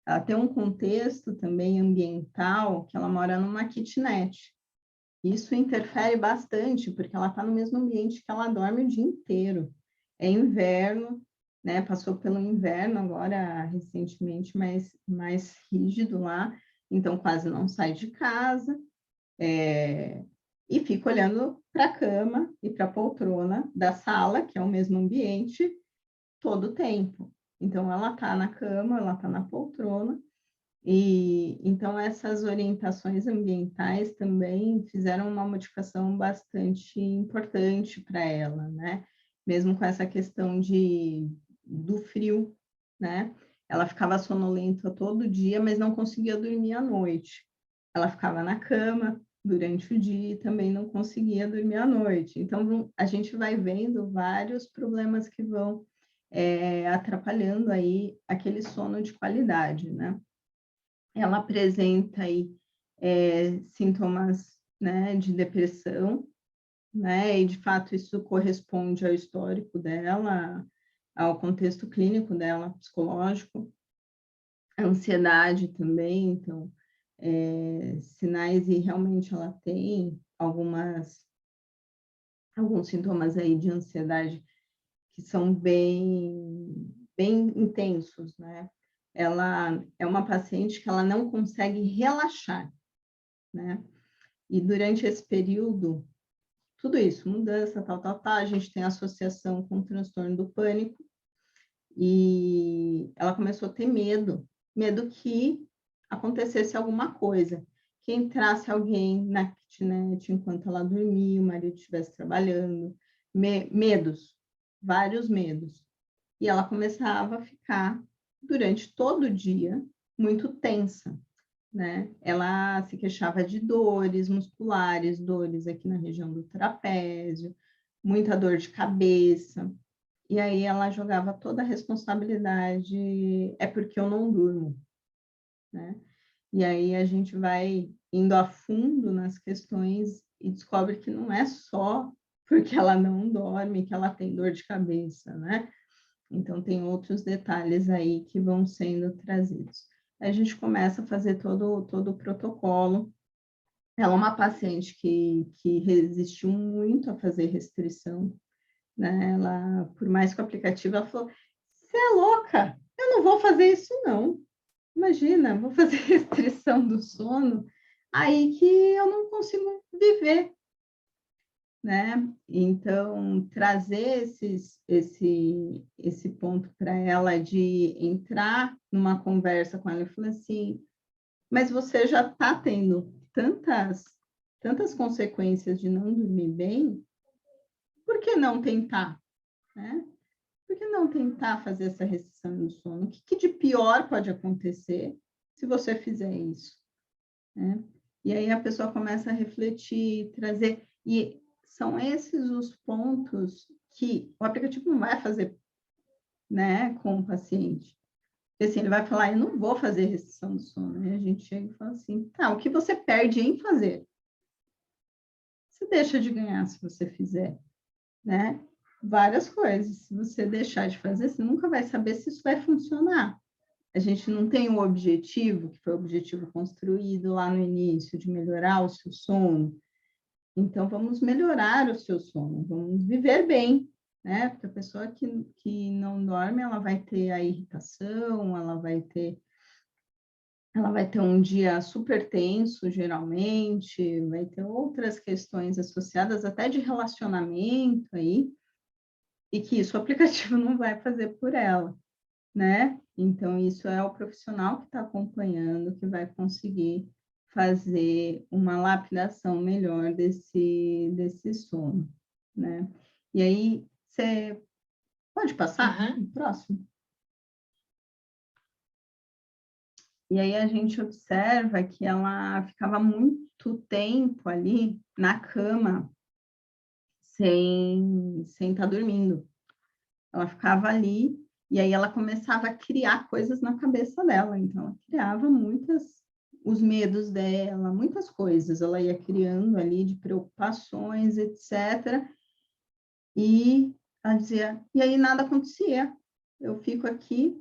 Ela tem um contexto também ambiental, que ela mora numa kitnet. Isso interfere bastante, porque ela está no mesmo ambiente que ela dorme o dia inteiro. É inverno, né? Passou pelo inverno agora, recentemente, mais rígido lá, então quase não sai de casa, e fica olhando para a cama e para a poltrona da sala, que é o mesmo ambiente, todo o tempo. Então, ela está na cama, ela está na poltrona, e então essas orientações ambientais também fizeram uma modificação bastante importante para ela, né? Mesmo com essa questão do frio, né? Ela ficava sonolenta todo dia, mas não conseguia dormir à noite. Ela ficava na cama durante o dia e também não conseguia dormir à noite. Então, a gente vai vendo vários problemas que vão atrapalhando aí aquele sono de qualidade, né? Ela apresenta aí sintomas, né, de depressão, né, e de fato isso corresponde ao histórico dela, ao contexto clínico dela, psicológico, a ansiedade também, então, sinais, e realmente ela tem alguns sintomas aí de ansiedade que são bem intensos, né? ela é uma paciente que ela não consegue relaxar, né? E durante esse período, tudo isso, mudança, a gente tem associação com o transtorno do pânico, e ela começou a ter medo que acontecesse alguma coisa, que entrasse alguém na kitnet enquanto ela dormia, o marido estivesse trabalhando, medos, vários medos. E ela começava a ficar, durante todo o dia, muito tensa, né? Ela se queixava de dores musculares, dores aqui na região do trapézio, muita dor de cabeça. E aí ela jogava toda a responsabilidade, é porque eu não durmo, né? E aí a gente vai indo a fundo nas questões e descobre que não é só porque ela não dorme que ela tem dor de cabeça, né? Então tem outros detalhes aí que vão sendo trazidos. A gente começa a fazer todo o protocolo. Ela é uma paciente que resistiu muito a fazer restrição, né? Ela, por mais que o aplicativo, ela falou, você é louca, eu não vou fazer isso não. Imagina, vou fazer restrição do sono, aí que eu não consigo viver, né? Então, trazer esse ponto para ela de entrar numa conversa com ela e falar assim, mas você já está tendo tantas consequências de não dormir bem, por que não tentar, né? Por que não tentar fazer essa restrição do sono? O que de pior pode acontecer se você fizer isso, né? E aí a pessoa começa a refletir, trazer, e são esses os pontos que o aplicativo não vai fazer, né, com o paciente. Porque assim, ele vai falar, eu não vou fazer restrição do sono. E a gente chega e fala assim, tá, o que você perde em fazer? Você deixa de ganhar se você fizer, né? Várias coisas. Se você deixar de fazer, você nunca vai saber se isso vai funcionar. A gente não tem um objetivo, que foi o objetivo construído lá no início, de melhorar o seu sono. Então, vamos melhorar o seu sono, vamos viver bem, né? Porque a pessoa que não dorme, ela vai ter a irritação, ela vai ter um dia super tenso, geralmente, vai ter outras questões associadas até de relacionamento aí, e que isso o aplicativo não vai fazer por ela, né? Então, isso é o profissional que está acompanhando, que vai conseguir fazer uma lapidação melhor desse sono, né? E aí, você pode passar no próximo? E aí a gente observa que ela ficava muito tempo ali na cama, sem estar dormindo. Ela ficava ali, e aí ela começava a criar coisas na cabeça dela. Então, ela criava os medos dela, muitas coisas. Ela ia criando ali de preocupações, etc. E ela dizia, e aí nada acontecia. Eu fico aqui,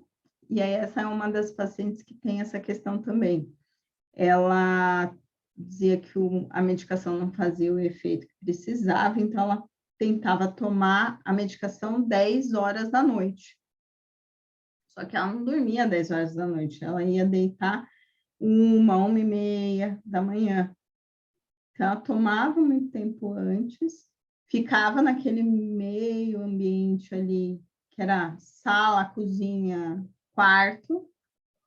e aí essa é uma das pacientes que tem essa questão também. Ela dizia que a medicação não fazia o efeito que precisava, então ela tentava tomar a medicação 10 horas da noite. Só que ela não dormia 10 horas da noite, ela ia deitar 1h30 da manhã. Então, ela tomava muito tempo antes, ficava naquele meio ambiente ali, que era sala, cozinha, quarto,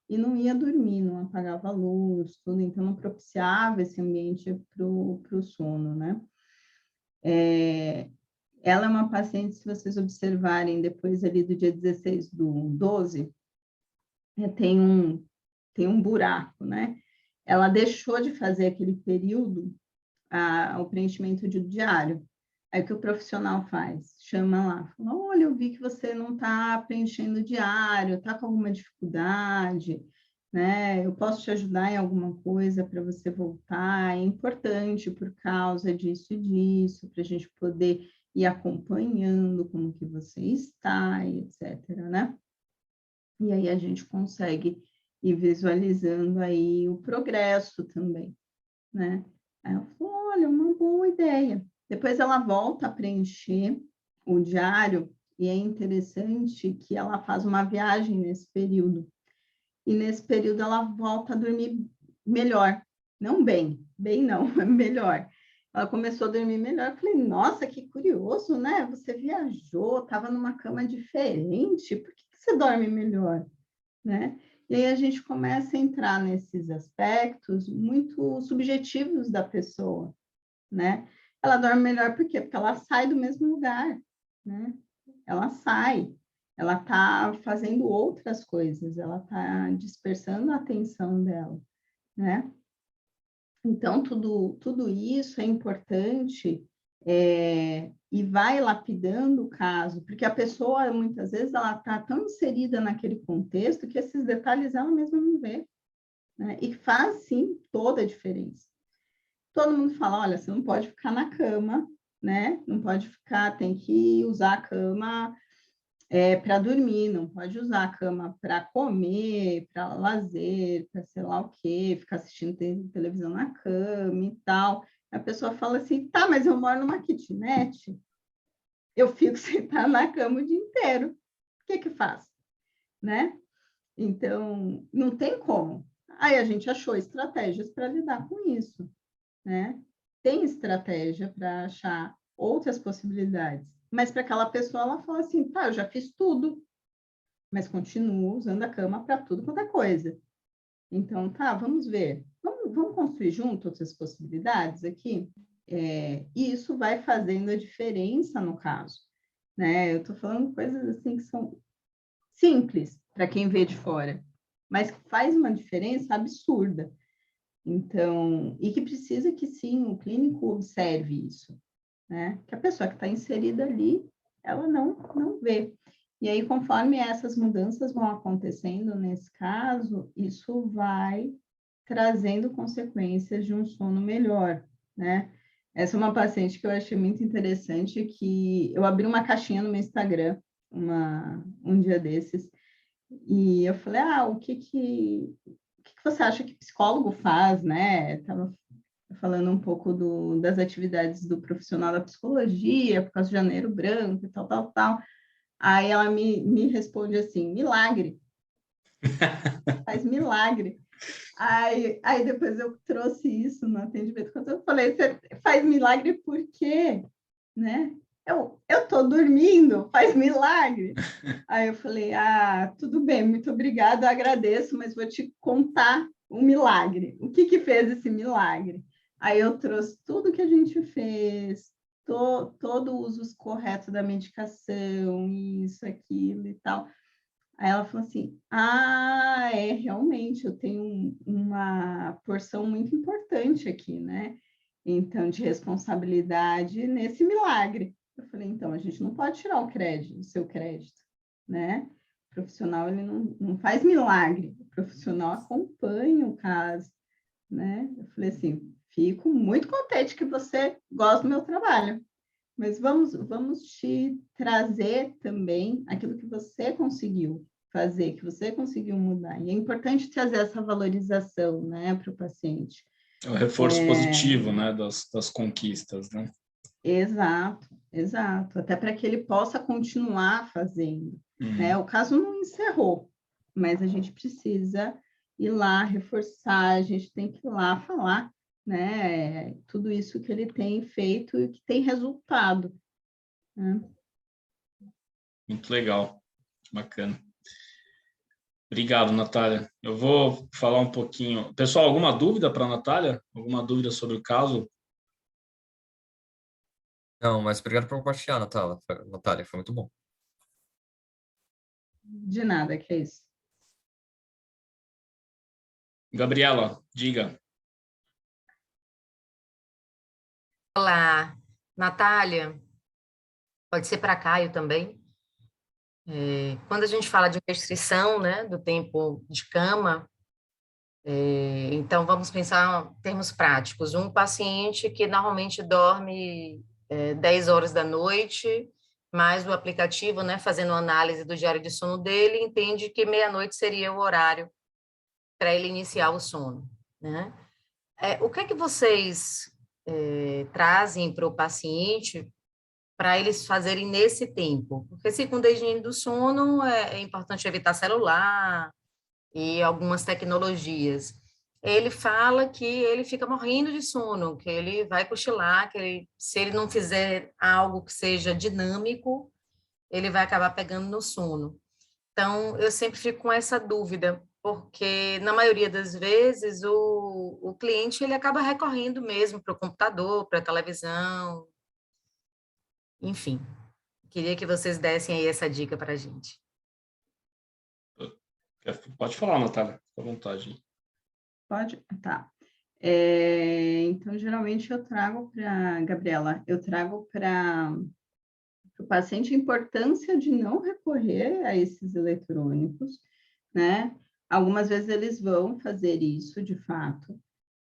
e não ia dormir, não apagava a luz, tudo, então não propiciava esse ambiente para o sono, né? Ela é uma paciente, se vocês observarem, depois ali do dia 16/12, tem um buraco, né? Ela deixou de fazer aquele período, o preenchimento de diário. Aí o que o profissional faz? Chama lá, fala, olha, eu vi que você não está preenchendo o diário, está com alguma dificuldade, né? Eu posso te ajudar em alguma coisa para você voltar, é importante por causa disso e disso, para a gente poder ir acompanhando como que você está, etc, né? E aí a gente consegue ir visualizando aí o progresso também, né? Aí ela falou, olha, uma boa ideia. Depois ela volta a preencher o diário e é interessante que ela faz uma viagem nesse período. e nesse período ela volta a dormir melhor. Não bem, bem não, melhor. Ela começou a dormir melhor. Eu falei, nossa, que curioso, né? Você viajou, estava numa cama diferente, por que você dorme melhor, né? E aí a gente começa a entrar nesses aspectos muito subjetivos da pessoa, né? Ela dorme melhor por quê? Porque ela sai do mesmo lugar, né? Ela sai, ela está fazendo outras coisas, ela está dispersando a atenção dela, né? Então, tudo isso é importante e vai lapidando o caso, porque a pessoa, muitas vezes, ela está tão inserida naquele contexto que esses detalhes ela mesma não vê, né? E faz, sim, toda a diferença. Todo mundo fala, olha, você não pode ficar na cama, né? Não pode ficar, tem que usar a cama para dormir, não pode usar a cama para comer, para lazer, para sei lá o quê, ficar assistindo televisão na cama e tal. A pessoa fala assim, tá, mas eu moro numa kitnet, eu fico sentada na cama o dia inteiro. O que que faz? Né? Então, não tem como. Aí a gente achou estratégias para lidar com isso, né? Tem estratégia para achar outras possibilidades. Mas para aquela pessoa, ela fala assim, tá, eu já fiz tudo, mas continuo usando a cama para tudo quanto é coisa. Então, tá, vamos ver. Vamos construir junto outras possibilidades aqui? E isso vai fazendo a diferença no caso, né? Eu estou falando coisas assim que são simples para quem vê de fora, mas que faz uma diferença absurda. Então, e que precisa que sim, o clínico observe isso, né? Que a pessoa que está inserida ali, ela não vê. E aí, conforme essas mudanças vão acontecendo nesse caso, isso vai trazendo consequências de um sono melhor, né? Essa é uma paciente que eu achei muito interessante, que eu abri uma caixinha no meu Instagram um dia desses, e eu falei, o que você acha que psicólogo faz, né? Estava falando um pouco das atividades do profissional da psicologia, por causa do Janeiro Branco e tal, tal, tal. Aí ela me responde assim, milagre. Faz milagre. Aí depois eu trouxe isso no atendimento, quando eu falei, você faz milagre por quê? Né? Eu estou dormindo, faz milagre. Aí eu falei, tudo bem, muito obrigada, agradeço, mas vou te contar um milagre. O que fez esse milagre? Aí eu trouxe tudo que a gente fez, todo o uso correto da medicação, isso, aquilo e tal. Aí ela falou assim, realmente, eu tenho uma porção muito importante aqui, né? Então, de responsabilidade nesse milagre. Eu falei, então, a gente não pode tirar o seu crédito, né? O profissional, ele não faz milagre, o profissional acompanha o caso, né? Eu falei assim, fico muito contente que você gosta do meu trabalho, mas vamos te trazer também aquilo que você conseguiu fazer, que você conseguiu mudar. E é importante trazer essa valorização, né, para o paciente. É o reforço positivo, né, das conquistas, né? Exato, exato. Até para que ele possa continuar fazendo, né? O caso não encerrou, mas a gente precisa ir lá reforçar, a gente tem que ir lá falar, né? Tudo isso que ele tem feito e que tem resultado, né? Muito legal, bacana. Obrigado, Natália. Eu vou falar um pouquinho. Pessoal, alguma dúvida para a Natália? Alguma dúvida sobre o caso? Não, mas obrigado por compartilhar, Natália, foi muito bom. De nada, que é isso. Gabriela, diga. Olá, Natália. Pode ser para Caio também. Quando a gente fala de restrição, né, do tempo de cama, então vamos pensar em termos práticos. Um paciente que normalmente dorme 10 horas da noite, mais o aplicativo, né, fazendo análise do diário de sono dele, entende que meia-noite seria o horário para ele iniciar o sono, né? O que é que vocês trazem para o paciente para eles fazerem nesse tempo? Porque, segundo a higiene do sono, é importante evitar celular, e algumas tecnologias. Ele fala que ele fica morrendo de sono, que ele vai cochilar, que se ele não fizer algo que seja dinâmico, ele vai acabar pegando no sono. Então, eu sempre fico com essa dúvida, porque na maioria das vezes o cliente ele acaba recorrendo mesmo para o computador, para a televisão, enfim. Queria que vocês dessem aí essa dica para a gente. Pode falar, Natália, fica à vontade. Pode? Tá. Então, geralmente eu trago para, Gabriela, eu trago para o paciente a importância de não recorrer a esses eletrônicos, né? Algumas vezes eles vão fazer isso, de fato,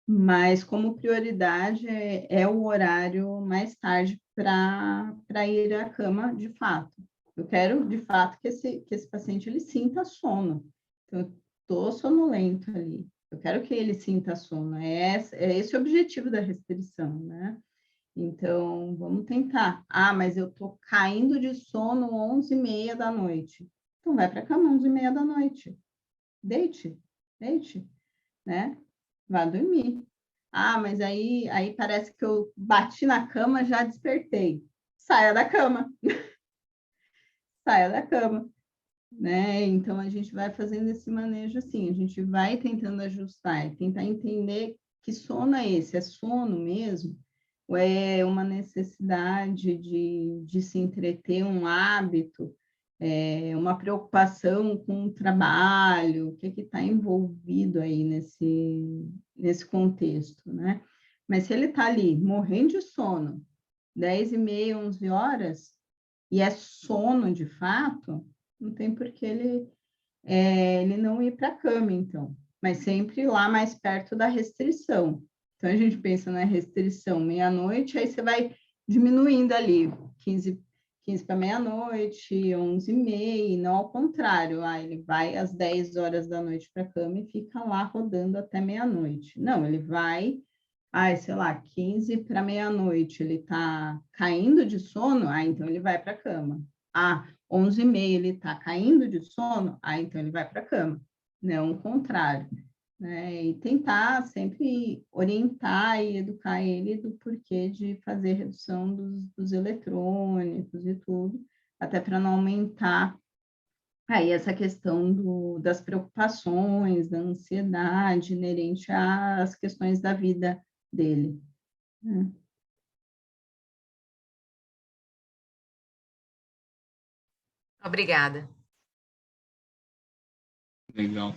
mas como prioridade é o horário mais tarde para ir à cama, de fato. Eu quero, de fato, que esse paciente ele sinta sono. Então, eu estou sonolento ali. Eu quero que ele sinta sono. É esse o objetivo da restrição, né? Então, vamos tentar. Ah, mas eu estou caindo de sono 11h30 da noite. Então, vai para a cama 11h30 da noite. Deite, né? Vá dormir. Ah, mas aí parece que eu bati na cama, já despertei. Saia da cama. Saia da cama. Né? Então, a gente vai fazendo esse manejo assim, a gente vai tentando ajustar, tentar entender que sono é esse, é sono mesmo? Ou é uma necessidade de se entreter, um hábito, uma preocupação com o trabalho, o que está envolvido aí nesse contexto, né? Mas se ele está ali morrendo de sono, 10h30, 11 horas, e é sono de fato, não tem por que ele não ir para a cama, então. Mas sempre lá mais perto da restrição. Então, a gente pensa na restrição meia-noite, aí você vai diminuindo ali, 15 para meia-noite, 11h30, e não ao contrário. Ele vai às 10 horas da noite para a cama e fica lá rodando até meia-noite. Não, ele vai, sei lá, 15 para meia-noite, ele está caindo de sono, então ele vai para a cama. 11h30 ele está caindo de sono, então ele vai para a cama, não o contrário. Né? E tentar sempre orientar e educar ele do porquê de fazer redução dos eletrônicos e tudo, até para não aumentar aí essa questão das preocupações, da ansiedade inerente às questões da vida dele. Né? Obrigada. Legal.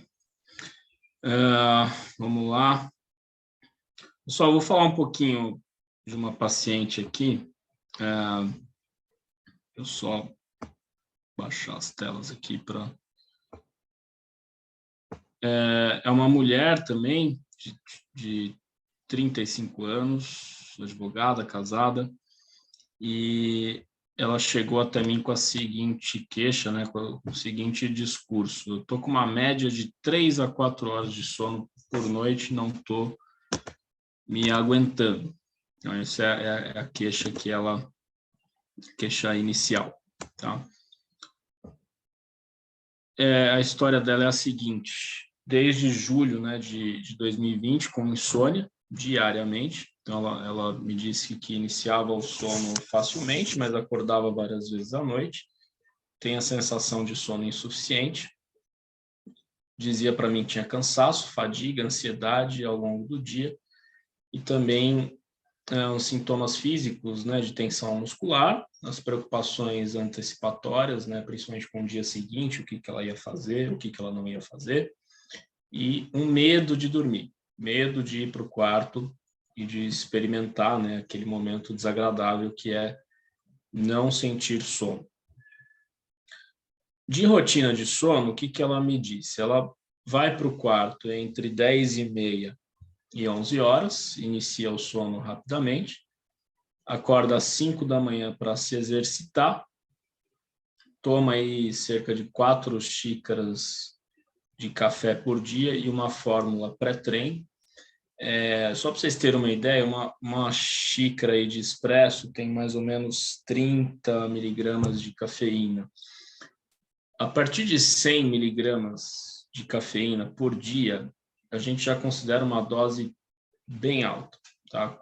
Vamos lá. Pessoal, vou falar um pouquinho de uma paciente aqui. Eu só baixar as telas aqui para... É uma mulher também, de 35 anos, advogada, casada, e ela chegou até mim com a seguinte queixa, né, com o seguinte discurso: eu estou com uma média de 3 a 4 horas de sono por noite, não estou me aguentando. Então, essa é a queixa queixa inicial, tá? A história dela é a seguinte: desde julho, né, de 2020, com insônia diariamente. Então, ela me disse que iniciava o sono facilmente, mas acordava várias vezes à noite. Tem a sensação de sono insuficiente. Dizia para mim que tinha cansaço, fadiga, ansiedade ao longo do dia. E também os sintomas físicos, né, de tensão muscular, as preocupações antecipatórias, né, principalmente com o dia seguinte, o que ela ia fazer, o que ela não ia fazer, e um medo de dormir, medo de ir para o quarto e de experimentar, né, aquele momento desagradável que é não sentir sono. De rotina de sono, o que ela me disse? Ela vai para o quarto entre 10h30 e 11 horas, inicia o sono rapidamente, acorda às 5 da manhã para se exercitar, toma aí cerca de 4 xícaras de café por dia e uma fórmula pré-treino. Só para vocês terem uma ideia, uma xícara aí de expresso tem mais ou menos 30 miligramas de cafeína. A partir de 100 miligramas de cafeína por dia, a gente já considera uma dose bem alta. Tá?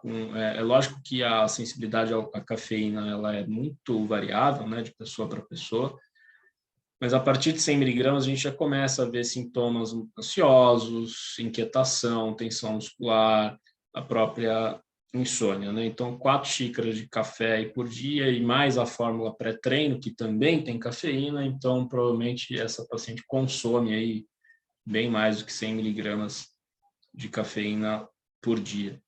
É lógico que a sensibilidade à cafeína ela é muito variável, né, de pessoa para pessoa, mas a partir de 100 miligramas a gente já começa a ver sintomas ansiosos, inquietação, tensão muscular, a própria insônia, né? Então, 4 xícaras de café aí por dia e mais a fórmula pré-treino, que também tem cafeína, então provavelmente essa paciente consome aí bem mais do que 100 miligramas de cafeína por dia.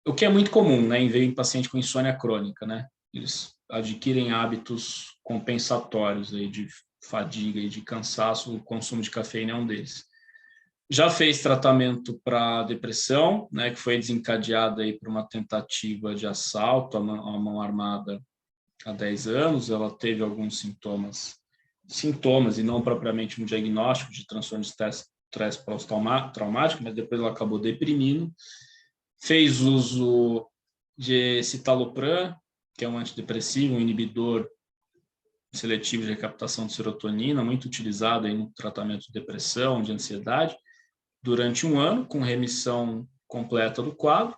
O que é muito comum, né, em paciente com insônia crônica, né? Eles adquirem hábitos compensatórios aí de fadiga e de cansaço, o consumo de cafeína é um deles. Já fez tratamento para depressão, né, que foi desencadeada aí por uma tentativa de assalto à mão armada há 10 anos. Ela teve alguns sintomas e não propriamente um diagnóstico de transtorno de estresse pós-traumático, mas depois ela acabou deprimindo. Fez uso de citalopram, que é um antidepressivo, um inibidor seletivo de recaptação de serotonina, muito utilizado aí no tratamento de depressão, de ansiedade, durante 1 ano, com remissão completa do quadro.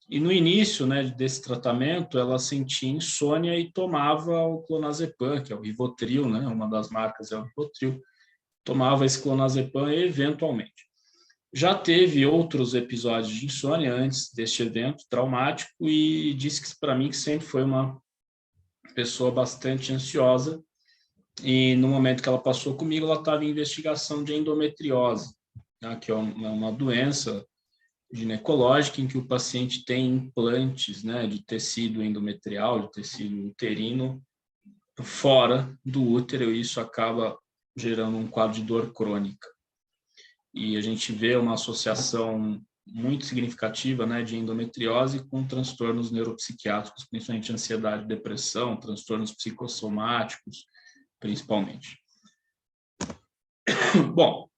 E no início, né, desse tratamento, ela sentia insônia e tomava o clonazepam, que é o Rivotril, né, uma das marcas é o Rivotril, tomava esse clonazepam eventualmente. Já teve outros episódios de insônia antes deste evento traumático e disse que para mim que sempre foi uma pessoa bastante ansiosa, e no momento que ela passou comigo, ela estava em investigação de endometriose, né, que é uma doença ginecológica em que o paciente tem implantes, né, de tecido endometrial, de tecido uterino, fora do útero, e isso acaba gerando um quadro de dor crônica. E a gente vê uma associação muito significativa, né, de endometriose com transtornos neuropsiquiátricos, principalmente ansiedade, depressão, transtornos psicossomáticos, principalmente. Bom,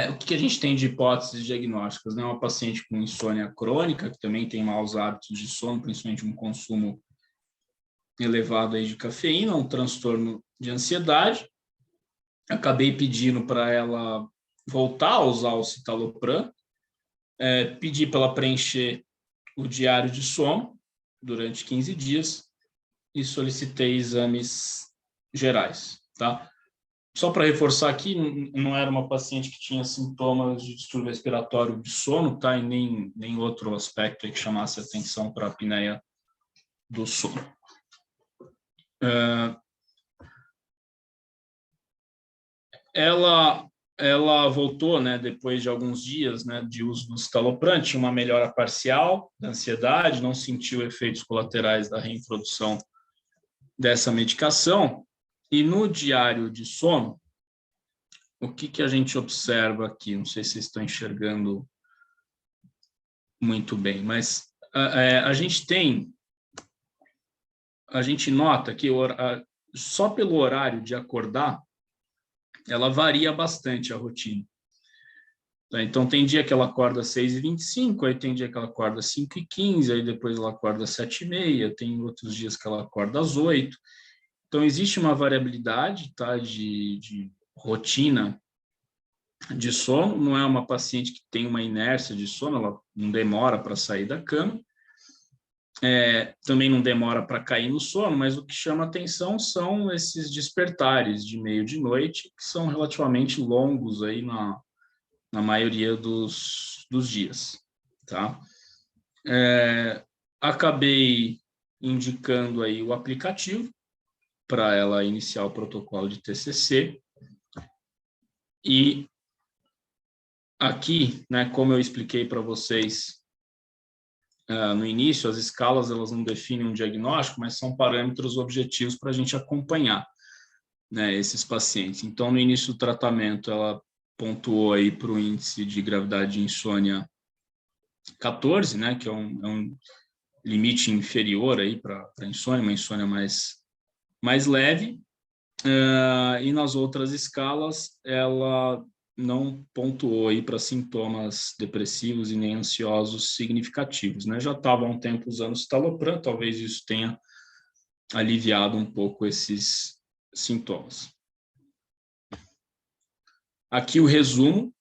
o que a gente tem de hipóteses diagnósticas? Né? Uma paciente com insônia crônica, que também tem maus hábitos de sono, principalmente um consumo elevado aí de cafeína, um transtorno de ansiedade. Acabei pedindo para ela voltar a usar o citalopram, pedi para ela preencher o diário de sono durante 15 dias e solicitei exames gerais, tá? Só para reforçar aqui, não era uma paciente que tinha sintomas de distúrbio respiratório de sono, tá? E nem outro aspecto aí que chamasse atenção para a apneia do sono. Ela voltou, né, depois de alguns dias, né, de uso do citalopram, tinha uma melhora parcial da ansiedade, não sentiu efeitos colaterais da reintrodução dessa medicação. E no diário de sono, o que a gente observa aqui? Não sei se vocês estão enxergando muito bem, mas a gente nota que só pelo horário de acordar, ela varia bastante a rotina. Então, tem dia que ela acorda às 6h25, aí tem dia que ela acorda às 5h15, aí depois ela acorda às 7h30, tem outros dias que ela acorda às 8h. Então, existe uma variabilidade, tá, de rotina de sono. Não é uma paciente que tem uma inércia de sono, ela não demora para sair da cama, também não demora para cair no sono, mas o que chama atenção são esses despertares de meio de noite, que são relativamente longos aí na maioria dos dias, tá? Acabei indicando aí o aplicativo para ela iniciar o protocolo de TCC, e aqui, né, como eu expliquei para vocês no início, as escalas elas não definem um diagnóstico, mas são parâmetros objetivos para a gente acompanhar, né, esses pacientes. Então, no início do tratamento, ela pontuou aí para o índice de gravidade de insônia 14, né, que é um limite inferior aí para insônia, uma insônia mais leve. E nas outras escalas, ela não pontuou aí para sintomas depressivos e nem ansiosos significativos, né? Já estava há um tempo usando citalopram, talvez isso tenha aliviado um pouco esses sintomas. Aqui o resumo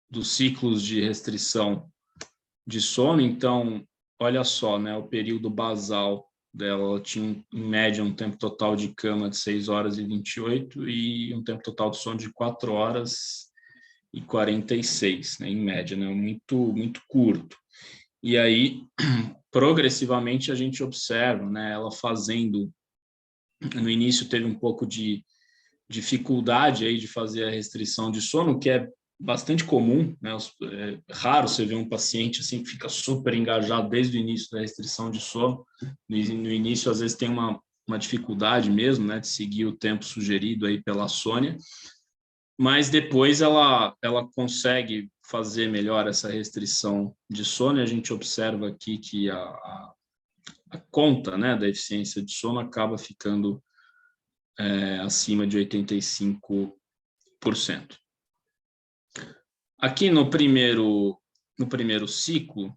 dos ciclos de restrição de sono. Então, olha só, né, o período basal dela, ela tinha, em média, um tempo total de cama de 6 horas e 28 e um tempo total de sono de 4 horas e 46, né, em média, né, muito curto. E aí, progressivamente, a gente observa, né, ela fazendo, no início teve um pouco de dificuldade aí de fazer a restrição de sono, que é bastante comum, né? É raro você ver um paciente assim que fica super engajado desde o início da restrição de sono. No início, às vezes, tem uma dificuldade mesmo, né, de seguir o tempo sugerido aí pela Sônia, mas depois ela consegue fazer melhor essa restrição de sono, e a gente observa aqui que a conta, né, da eficiência de sono acaba ficando acima de 85%. Aqui no primeiro ciclo,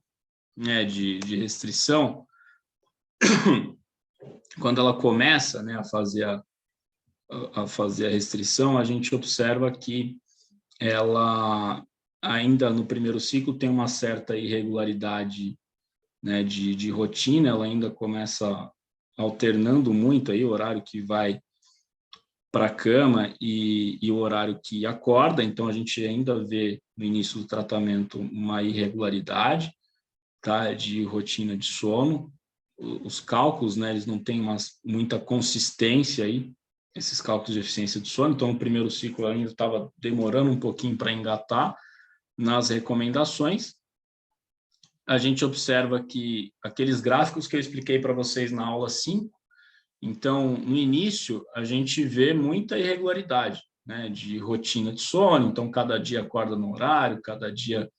né, de restrição, quando ela começa, né, a fazer a restrição, a gente observa que ela ainda no primeiro ciclo tem uma certa irregularidade, né, de rotina. Ela ainda começa alternando muito aí o horário que vai para a cama e o horário que acorda. Então, a gente ainda vê no início do tratamento uma irregularidade, tá, de rotina de sono. Os cálculos, né, eles não têm muita consistência aí, esses cálculos de eficiência de sono. Então, no primeiro ciclo ainda estava demorando um pouquinho para engatar nas recomendações. A gente observa que aqueles gráficos que eu expliquei para vocês na aula 5, então, no início, a gente vê muita irregularidade, né, de rotina de sono. Então, cada dia acorda num horário, cada dia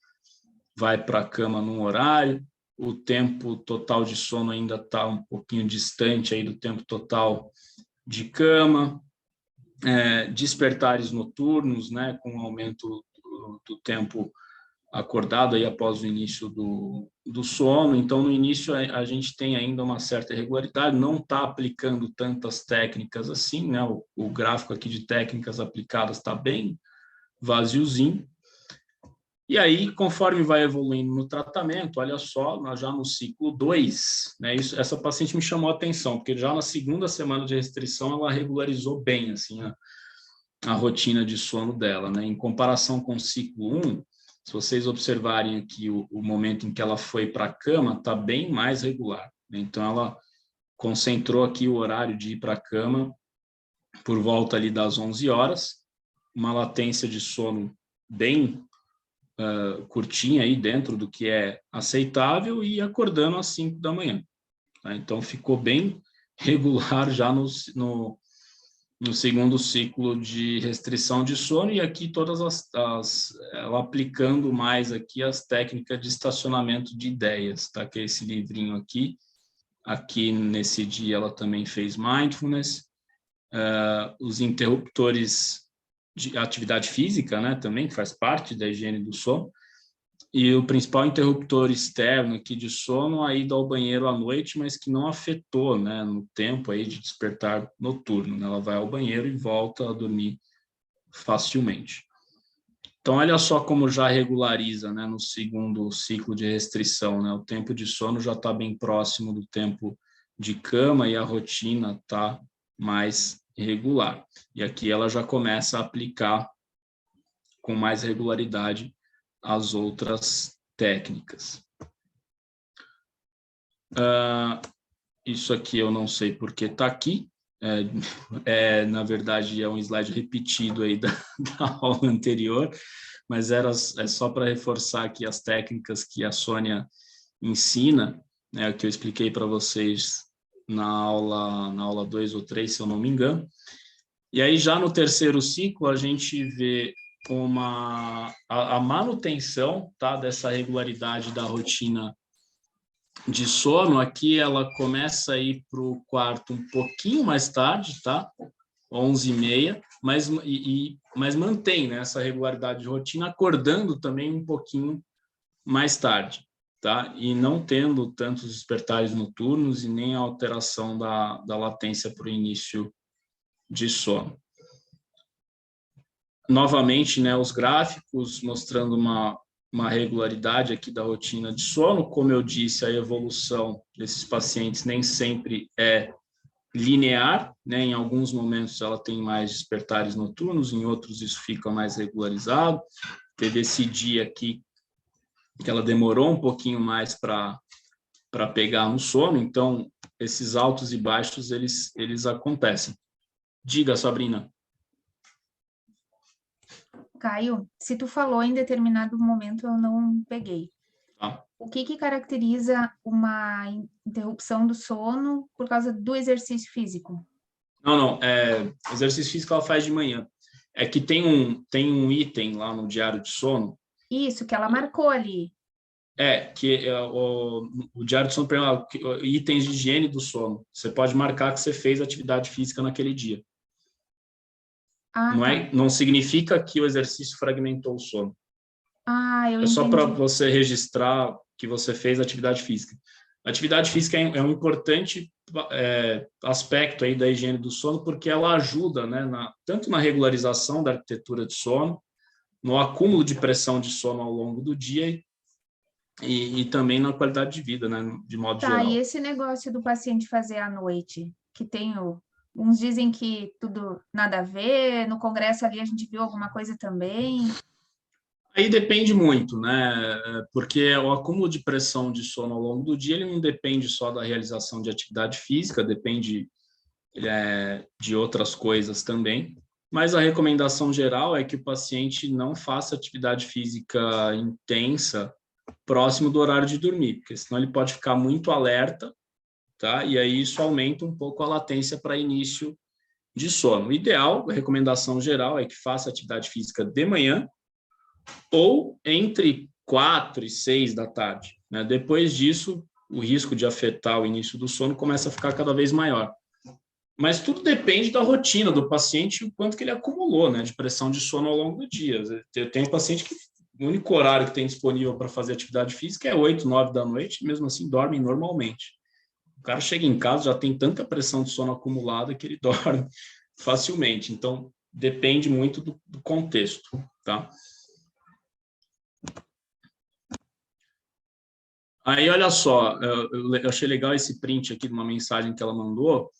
vai para a cama num horário. O tempo total de sono ainda está um pouquinho distante aí do tempo total de cama. Despertares noturnos, né, com o aumento do tempo acordado aí após o início do sono. Então, no início, a gente tem ainda uma certa irregularidade, não está aplicando tantas técnicas assim, né? O gráfico aqui de técnicas aplicadas está bem vaziozinho. E aí, conforme vai evoluindo no tratamento, olha só, nós já no ciclo 2, né, essa paciente me chamou a atenção, porque já na segunda semana de restrição, ela regularizou bem assim, a rotina de sono dela, né? Em comparação com o ciclo 1, se vocês observarem aqui o momento em que ela foi para a cama, está bem mais regular, né? Então, ela concentrou aqui o horário de ir para a cama por volta ali das 11 horas, uma latência de sono bem curtinha aí dentro do que é aceitável, e acordando às 5 da manhã. Tá? Então, ficou bem regular já no segundo ciclo de restrição de sono, e aqui todas ela aplicando mais aqui as técnicas de estacionamento de ideias, tá? Que é esse livrinho aqui. Aqui nesse dia ela também fez mindfulness, os interruptores de atividade física, né, também, que faz parte da higiene do sono. E o principal interruptor externo aqui de sono, a ida ao banheiro à noite, mas que não afetou, né, no tempo aí de despertar noturno, né? Ela vai ao banheiro e volta a dormir facilmente. Então, olha só como já regulariza, né, no segundo ciclo de restrição, né? O tempo de sono já está bem próximo do tempo de cama e a rotina está mais regular. E aqui ela já começa a aplicar com mais regularidade as outras técnicas. Isso aqui eu não sei porque está aqui. Na verdade, é um slide repetido aí da aula anterior, mas é só para reforçar aqui as técnicas que a Sônia ensina, né, que eu expliquei para vocês na aula 2 ou 3, se eu não me engano. E aí, já no terceiro ciclo, a gente vê a manutenção, tá, dessa regularidade da rotina de sono. Aqui ela começa a ir para o quarto um pouquinho mais tarde, tá? 11h30, mas mantém, né, essa regularidade de rotina, acordando também um pouquinho mais tarde, tá? E não tendo tantos despertares noturnos e nem a alteração da latência para o início de sono. novamente, né, os gráficos mostrando uma regularidade aqui da rotina de sono. Como eu disse, a evolução desses pacientes nem sempre é linear, né? Em alguns momentos ela tem mais despertares noturnos, em outros isso fica mais regularizado. Teve esse dia aqui que ela demorou um pouquinho mais para pegar no sono, então esses altos e baixos eles acontecem. Diga, Sabrina. Caio, se tu falou em determinado momento, eu não peguei. Tá? O que caracteriza uma interrupção do sono por causa do exercício físico? Não, exercício físico ela faz de manhã. É que tem um item lá no diário de sono. Isso, que ela marcou ali. O diário de sono, itens de higiene do sono. Você pode marcar que você fez atividade física naquele dia. Ah, Não, tá. não significa que o exercício fragmentou o sono. Ah, eu É só para entendi. você registrar que você fez atividade física. Atividade física é um importante aspecto aí da higiene do sono, porque ela ajuda, né, tanto na regularização da arquitetura de sono, no acúmulo de pressão de sono ao longo do dia e também na qualidade de vida, né, de modo Tá, e geral. esse negócio do paciente fazer à noite, que uns dizem que tudo nada a ver, no congresso ali a gente viu alguma coisa também. Aí depende muito, né? Porque o acúmulo de pressão de sono ao longo do dia ele não depende só da realização de atividade física, depende de outras coisas também. Mas a recomendação geral é que o paciente não faça atividade física intensa próximo do horário de dormir, porque senão ele pode ficar muito alerta, tá? E aí isso aumenta um pouco a latência para início de sono. O ideal, a recomendação geral é que faça atividade física de manhã ou entre 4 e 6 da tarde, né? Depois disso, o risco de afetar o início do sono começa a ficar cada vez maior. Mas tudo depende da rotina do paciente e o quanto que ele acumulou, né, de pressão de sono ao longo do dia. Eu tenho paciente que o único horário que tem disponível para fazer atividade física é 8, 9 da noite, e mesmo assim dormem normalmente. O cara chega em casa, já tem tanta pressão de sono acumulada que ele dorme facilmente. Então, depende muito do contexto, tá? Aí, olha só, eu achei legal esse print aqui de uma mensagem que ela mandou.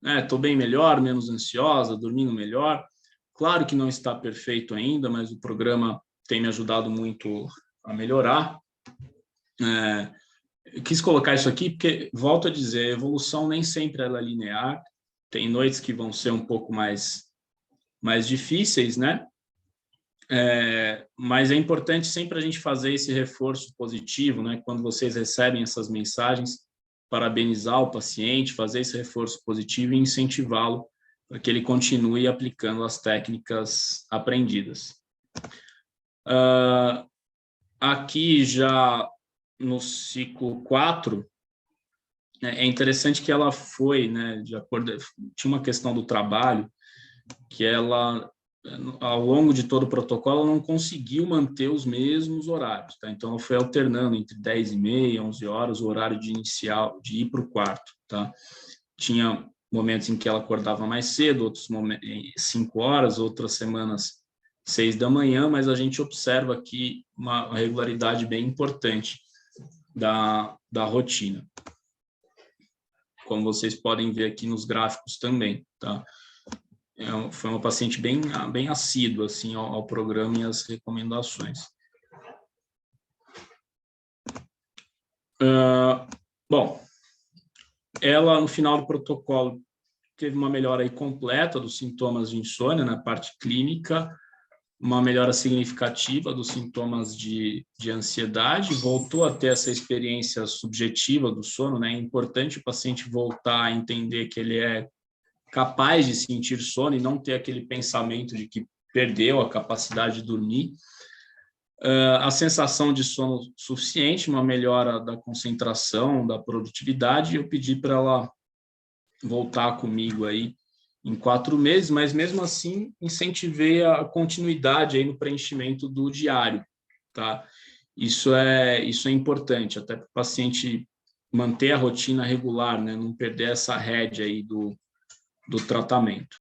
Estou bem melhor, menos ansiosa, dormindo melhor. Claro que não está perfeito ainda, mas o programa tem me ajudado muito a melhorar. Eu quis colocar isso aqui porque, volto a dizer, a evolução nem sempre ela é linear. Tem noites que vão ser um pouco mais difíceis, né? Mas é importante sempre a gente fazer esse reforço positivo, né? Quando vocês recebem essas mensagens, parabenizar o paciente, fazer esse reforço positivo e incentivá-lo para que ele continue aplicando as técnicas aprendidas. Aqui já no ciclo 4, é interessante que ela foi, né, de acordo, tinha uma questão do trabalho, que ela, ao longo de todo o protocolo, não conseguiu manter os mesmos horários, tá? Então, ela foi alternando entre 10h30, 11 horas, o horário de ir para o quarto, tá? Tinha momentos em que ela acordava mais cedo, outros momentos 5 horas, outras semanas 6 da manhã, mas a gente observa aqui uma regularidade bem importante da rotina, como vocês podem ver aqui nos gráficos também, tá? Foi uma paciente bem assídua assim, ao programa e às recomendações. Bom, ela, no final do protocolo, teve uma melhora aí completa dos sintomas de insônia na parte clínica, uma melhora significativa dos sintomas de ansiedade, voltou a ter essa experiência subjetiva do sono, né? É importante o paciente voltar a entender que ele é capaz de sentir sono e não ter aquele pensamento de que perdeu a capacidade de dormir. A sensação de sono suficiente, uma melhora da concentração, da produtividade, eu pedi para ela voltar comigo aí em 4 meses, mas mesmo assim incentivei a continuidade aí no preenchimento do diário, tá? Isso é importante, até para o paciente manter a rotina regular, né? Não perder essa rédea aí do tratamento.